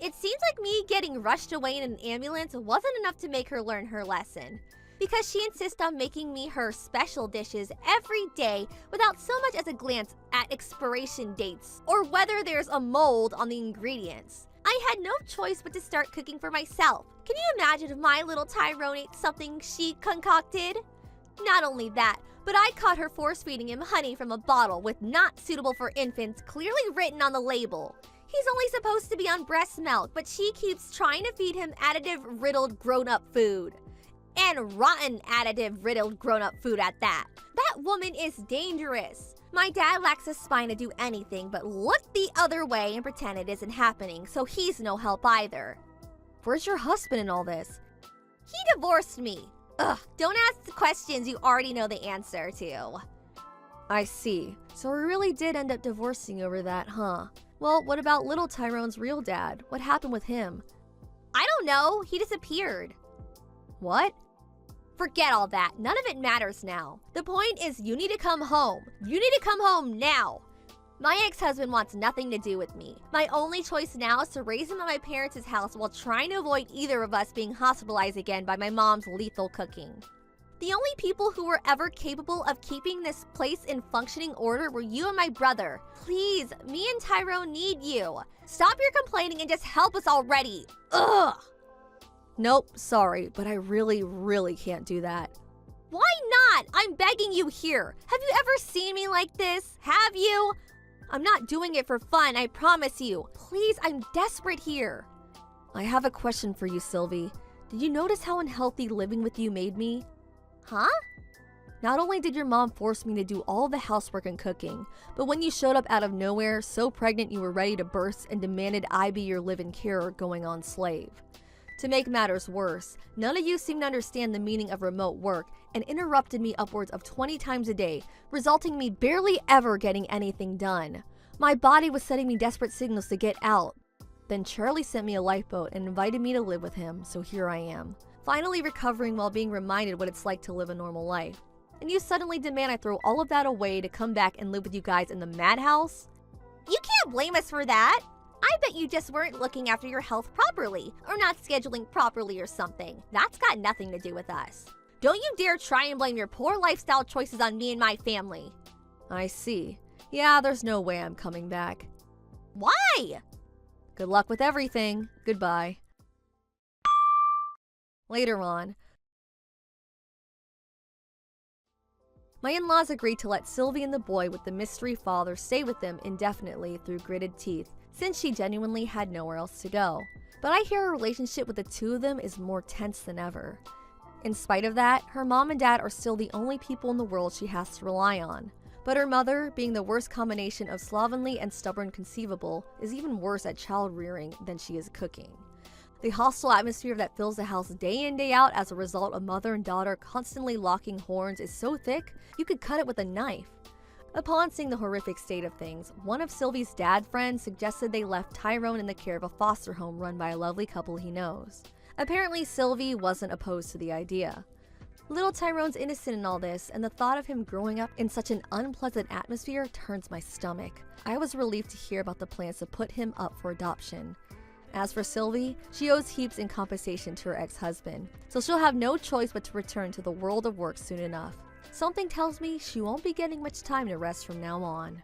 It seems like me getting rushed away in an ambulance wasn't enough to make her learn her lesson, because she insists on making me her special dishes every day without so much as a glance at expiration dates or whether there's a mold on the ingredients. I had no choice but to start cooking for myself. Can you imagine if my little Tyrone ate something she concocted? Not only that, but I caught her force-feeding him honey from a bottle with "not suitable for infants" clearly written on the label. He's only supposed to be on breast milk, but she keeps trying to feed him additive-riddled grown-up food. And rotten additive-riddled grown-up food at that. That woman is dangerous. My dad lacks a spine to do anything but look the other way and pretend it isn't happening, so he's no help either. Where's your husband in all this? He divorced me. Ugh, don't ask the questions you already know the answer to. I see. So we really did end up divorcing over that, huh? Well, what about little Tyrone's real dad? What happened with him? I don't know. He disappeared. What? Forget all that. None of it matters now. The point is you need to come home. You need to come home now. My ex-husband wants nothing to do with me. My only choice now is to raise him at my parents' house while trying to avoid either of us being hospitalized again by my mom's lethal cooking. The only people who were ever capable of keeping this place in functioning order were you and my brother. Please, me and Tyrone need you. Stop your complaining and just help us already. Ugh! Nope, sorry, but I really can't do that. Why not? I'm begging you here. Have you ever seen me like this? Have you? I'm not doing it for fun, I promise you. Please, I'm desperate here. I have a question for you, Sylvie. Did you notice how unhealthy living with you made me? Huh? Not only did your mom force me to do all the housework and cooking, but when you showed up out of nowhere, so pregnant you were ready to burst and demanded I be your live-in carer going on slave. To make matters worse, none of you seem to understand the meaning of remote work and interrupted me upwards of 20 times a day, resulting in me barely ever getting anything done. My body was sending me desperate signals to get out. Then Charlie sent me a lifeboat and invited me to live with him, so here I am, finally recovering while being reminded what it's like to live a normal life. And you suddenly demand I throw all of that away to come back and live with you guys in the madhouse? You can't blame us for that. I bet you just weren't looking after your health properly, or not scheduling properly or something. That's got nothing to do with us. Don't you dare try and blame your poor lifestyle choices on me and my family. I see. Yeah, there's no way I'm coming back. Why? Good luck with everything. Goodbye. Later on, my in-laws agreed to let Sylvie and the boy with the mystery father stay with them indefinitely through gritted teeth, since she genuinely had nowhere else to go. But I hear her relationship with the two of them is more tense than ever. In spite of that, her mom and dad are still the only people in the world she has to rely on. But her mother, being the worst combination of slovenly and stubborn conceivable, is even worse at child rearing than she is cooking. The hostile atmosphere that fills the house day in day out as a result of mother and daughter constantly locking horns is so thick, you could cut it with a knife. Upon seeing the horrific state of things, one of Sylvie's dad friends suggested they left Tyrone in the care of a foster home run by a lovely couple he knows. Apparently, Sylvie wasn't opposed to the idea. Little Tyrone's innocent in all this, and the thought of him growing up in such an unpleasant atmosphere turns my stomach. I was relieved to hear about the plans to put him up for adoption. As for Sylvie, she owes heaps in compensation to her ex-husband, so she'll have no choice but to return to the world of work soon enough. Something tells me she won't be getting much time to rest from now on.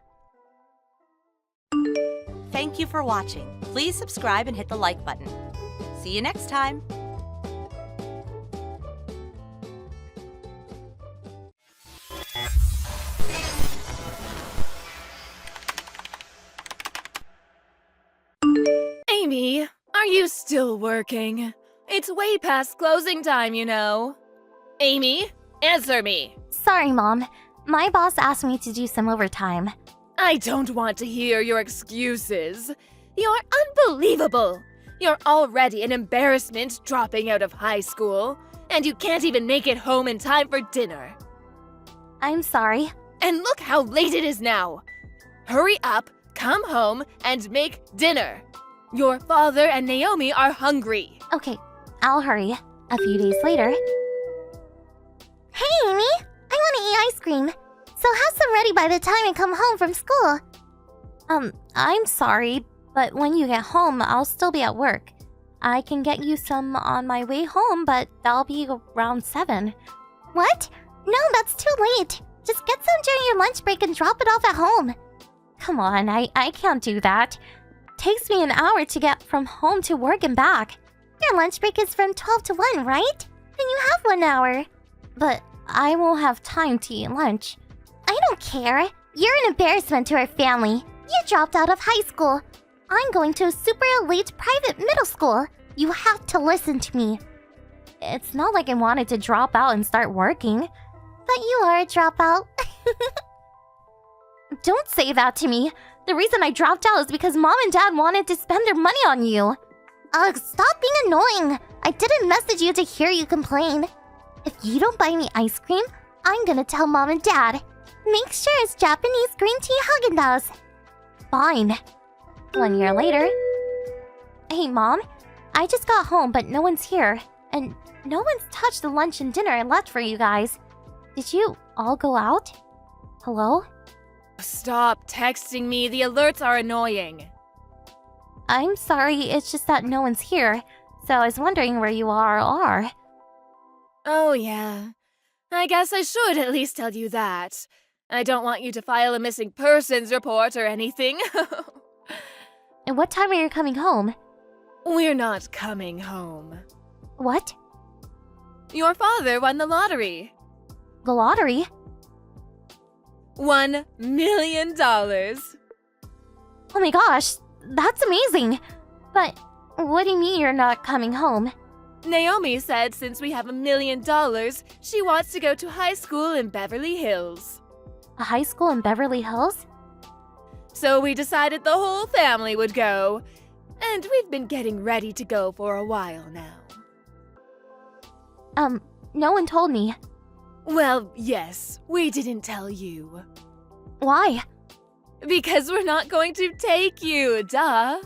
Thank you for watching. Please subscribe and hit the like button. See you next time. Amy, are you still working? It's way past closing time, you know. Amy, answer me. Sorry, Mom. My boss asked me to do some overtime. I don't want to hear your excuses. You're unbelievable. You're already an embarrassment dropping out of high school, and you can't even make it home in time for dinner. I'm sorry. And look how late it is now. Hurry up, come home, and make dinner. Your father and Naomi are hungry. Okay, I'll hurry. A few days later. Hey, Amy! I want to eat ice cream. So have some ready by the time I come home from school. I'm sorry, But when you get home, I'll still be at work. I can get you some on my way home, but that'll be around 7. What? No, that's too late. Just get some during your lunch break and drop it off at home. Come on, I can't do that. Takes me an hour to get from home to work and back. Your lunch break is from 12 to 1, right? Then you have 1 hour. But I won't have time to eat lunch. I don't care. You're an embarrassment to our family. You dropped out of high school. I'm going to a super elite private middle school. You have to listen to me. It's not like I wanted to drop out and start working. But you are a dropout. Don't say that to me. The reason I dropped out is because Mom and Dad wanted to spend their money on you. Ugh, stop being annoying. I didn't message you to hear you complain. If you don't buy me ice cream, I'm gonna tell Mom and Dad. Make sure it's Japanese green tea Haagen-Dazs. Fine. 1 year later. Hey, Mom. I just got home, but no one's here. And no one's touched the lunch and dinner I left for you guys. Did you all go out? Hello? Stop texting me. The alerts are annoying. I'm sorry, it's just that no one's here. So I was wondering where you are. Oh, yeah. I guess I should at least tell you that. I don't want you to file a missing persons report or anything. And what time are you coming home? We're not coming home. What? Your father won the lottery. The lottery? $1 million. Oh my gosh, that's amazing. But what do you mean you're not coming home? Naomi said since we have $1 million, she wants to go to high school in Beverly Hills. A high school in Beverly Hills? So we decided the whole family would go. And we've been getting ready to go for a while now. No one told me. Well, yes, we didn't tell you. Why? Because we're not going to take you, duh.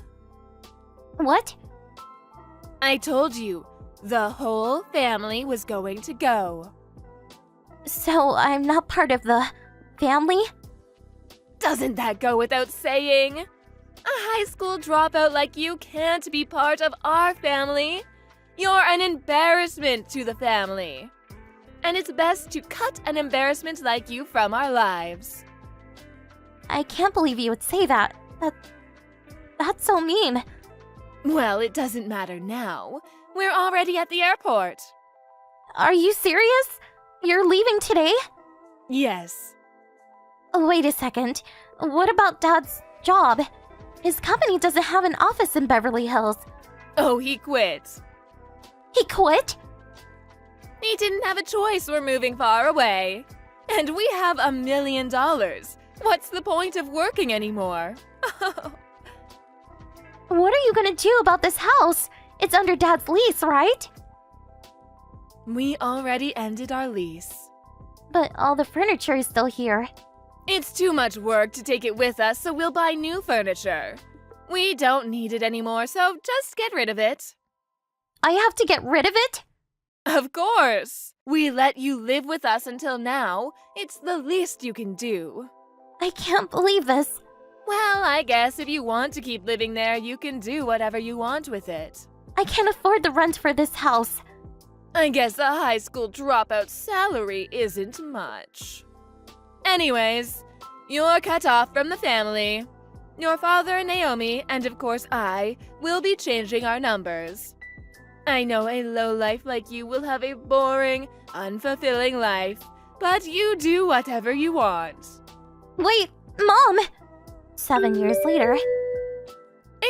What? I told you, the whole family was going to go. So I'm not part of the family? Doesn't that go without saying? A high school dropout like you can't be part of our family. You're an embarrassment to the family. And it's best to cut an embarrassment like you from our lives. I can't believe you would say that. That's so mean. Well, it doesn't matter now. We're already at the airport. Are you serious? You're leaving today? Yes. Wait a second. What about Dad's job? His company doesn't have an office in Beverly Hills. Oh, he quit. He quit? He didn't have a choice. We're moving far away. And we have $1 million. What's the point of working anymore? What are you gonna do about this house? It's under Dad's lease, right? We already ended our lease. But all the furniture is still here. It's too much work to take it with us, so we'll buy new furniture. We don't need it anymore, so just get rid of it. I have to get rid of it? Of course! We let you live with us until now. It's the least you can do. I can't believe this. Well, I guess if you want to keep living there, you can do whatever you want with it. I can't afford the rent for this house. I guess a high school dropout salary isn't much. Anyways, you're cut off from the family. Your father and Naomi, and of course I, will be changing our numbers. I know a lowlife like you will have a boring, unfulfilling life, but you do whatever you want. Wait, Mom! 7 years later.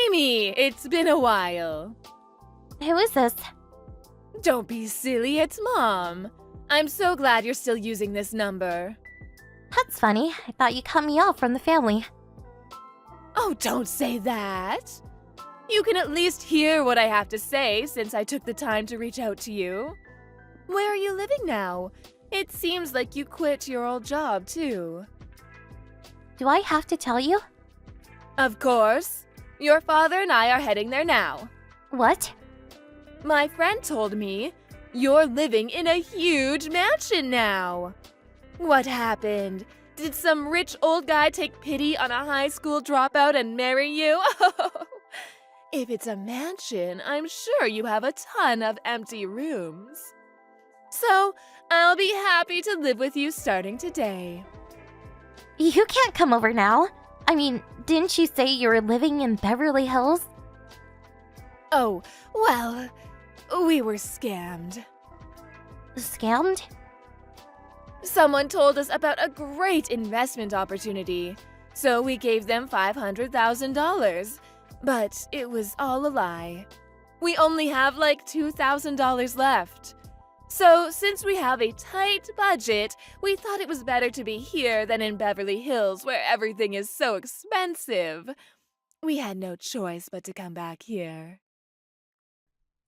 Amy, it's been a while. Who is this? Don't be silly, it's Mom. I'm so glad you're still using this number. That's funny. I thought you cut me off from the family. Oh, don't say that. You can at least hear what I have to say since I took the time to reach out to you. Where are you living now? It seems like you quit your old job, too. Do I have to tell you? Of course. Your father and I are heading there now. What? My friend told me you're living in a huge mansion now. What happened? Did some rich old guy take pity on a high school dropout and marry you? If it's a mansion, I'm sure you have a ton of empty rooms. So, I'll be happy to live with you starting today. You can't come over now. I mean, didn't you say you were living in Beverly Hills? Oh, well, we were scammed. Scammed? Someone told us about a great investment opportunity, so we gave them $500,000. But it was all a lie. We only have like $2,000 left. So, since we have a tight budget, we thought it was better to be here than in Beverly Hills, where everything is so expensive. We had no choice but to come back here.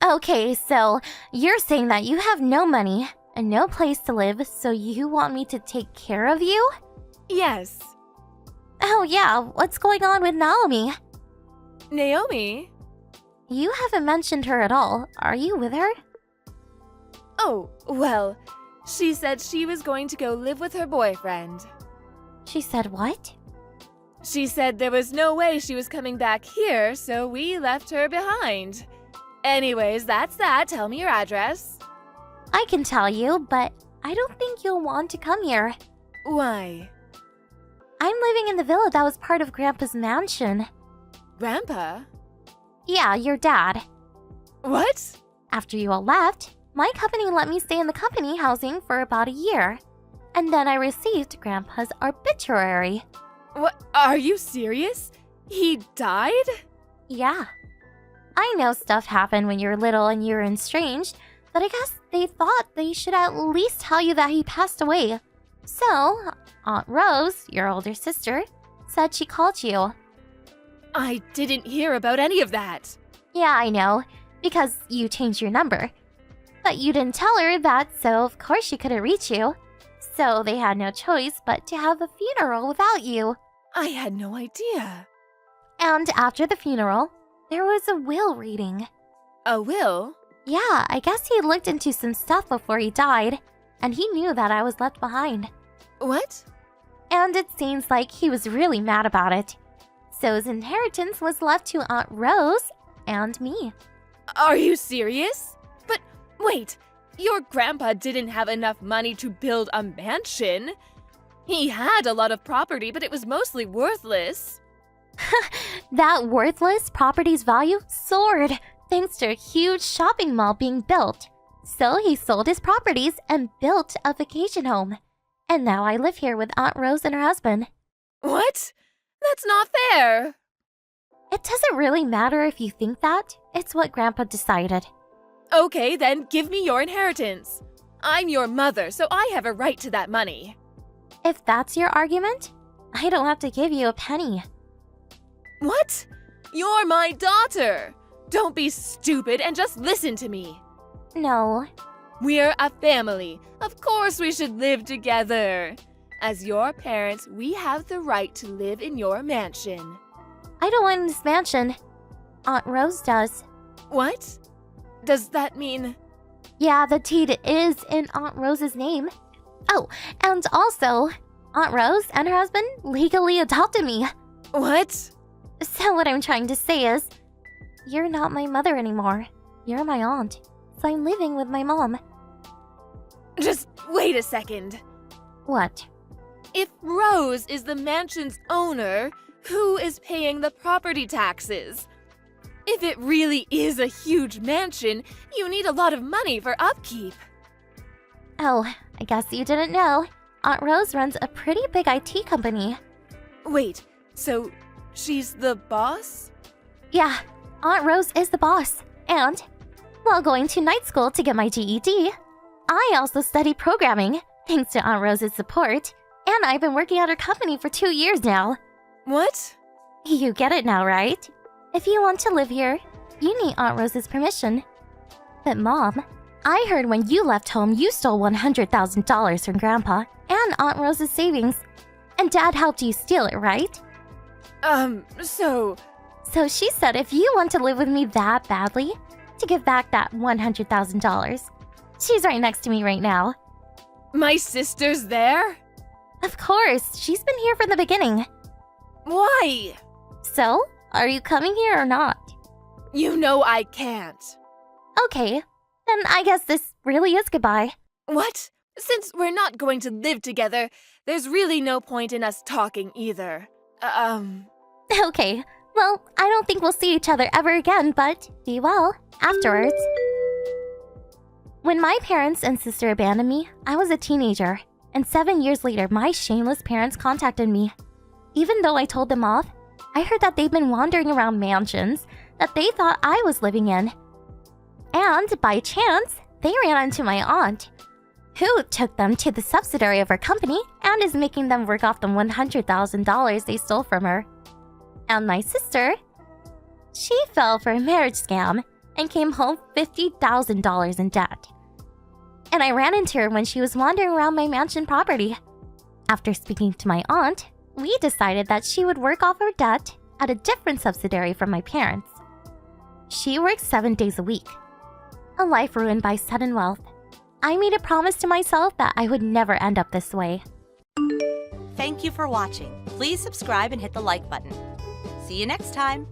Okay, so you're saying that you have no money and no place to live, so you want me to take care of you? Yes. Oh yeah, what's going on with Naomi? Naomi? You haven't mentioned her at all. Are you with her? Oh, well, she said she was going to go live with her boyfriend. She said what? She said there was no way she was coming back here, so we left her behind. Anyways, that's that. Tell me your address. I can tell you, but I don't think you'll want to come here. Why? I'm living in the villa that was part of Grandpa's mansion. Grandpa? Yeah, your dad. What? After you all left, my company let me stay in the company housing for about a year. And then I received Grandpa's obituary. What? Are you serious? He died? Yeah. I know stuff happened when you were little and you were estranged, but I guess they thought they should at least tell you that he passed away. So, Aunt Rose, your older sister, said she called you. I didn't hear about any of that. Yeah, I know, because you changed your number. But you didn't tell her that, so of course she couldn't reach you. So they had no choice but to have a funeral without you. I had no idea. And after the funeral, there was a will reading. A will? Yeah, I guess he looked into some stuff before he died, and he knew that I was left behind. What? And it seems like he was really mad about it. So his inheritance was left to Aunt Rose and me. Are you serious? But wait, your grandpa didn't have enough money to build a mansion. He had a lot of property, but it was mostly worthless. That worthless property's value soared thanks to a huge shopping mall being built. So he sold his properties and built a vacation home. And now I live here with Aunt Rose and her husband. What? That's not fair. It doesn't really matter if you think that. It's what Grandpa decided. Okay, then give me your inheritance. I'm your mother, so I have a right to that money. If that's your argument, I don't have to give you a penny. What? You're my daughter. Don't be stupid and just listen to me. No. We're a family. Of course we should live together. As your parents, we have the right to live in your mansion. I don't want this mansion. Aunt Rose does. What? Does that mean... Yeah, the deed is in Aunt Rose's name. Oh, and also, Aunt Rose and her husband legally adopted me. What? So what I'm trying to say is, you're not my mother anymore. You're my aunt. So I'm living with my mom. Just wait a second. What? If Rose is the mansion's owner, who is paying the property taxes? If it really is a huge mansion, you need a lot of money for upkeep. Oh, I guess you didn't know. Aunt Rose runs a pretty big IT company. Wait, so she's the boss? Yeah, Aunt Rose is the boss. And while going to night school to get my GED, I also study programming, thanks to Aunt Rose's support. And I've been working at her company for 2 years now. What? You get it now, right? If you want to live here, you need Aunt Rose's permission. But Mom, I heard when you left home you stole $100,000 from Grandpa and Aunt Rose's savings. And Dad helped you steal it, right? So she said if you want to live with me that badly, to give back that $100,000. She's right next to me right now. My sister's there? Of course, she's been here from the beginning. Why? So, are you coming here or not? You know I can't. Okay, then I guess this really is goodbye. What? Since we're not going to live together, there's really no point in us talking either. Okay, well, I don't think we'll see each other ever again, but be well afterwards. When my parents and sister abandoned me, I was a teenager, and 7 years later, my shameless parents contacted me. Even though I told them off, I heard that they'd been wandering around mansions that they thought I was living in. And by chance, they ran into my aunt, who took them to the subsidiary of her company and is making them work off the $100,000 they stole from her. And my sister, she fell for a marriage scam and came home $50,000 in debt. And I ran into her when she was wandering around my mansion property. After speaking to my aunt, we decided that she would work off her debt at a different subsidiary from my parents. She works 7 days a week. A life ruined by sudden wealth. I made a promise to myself that I would never end up this way. Thank you for watching. Please subscribe and hit the like button. See you next time.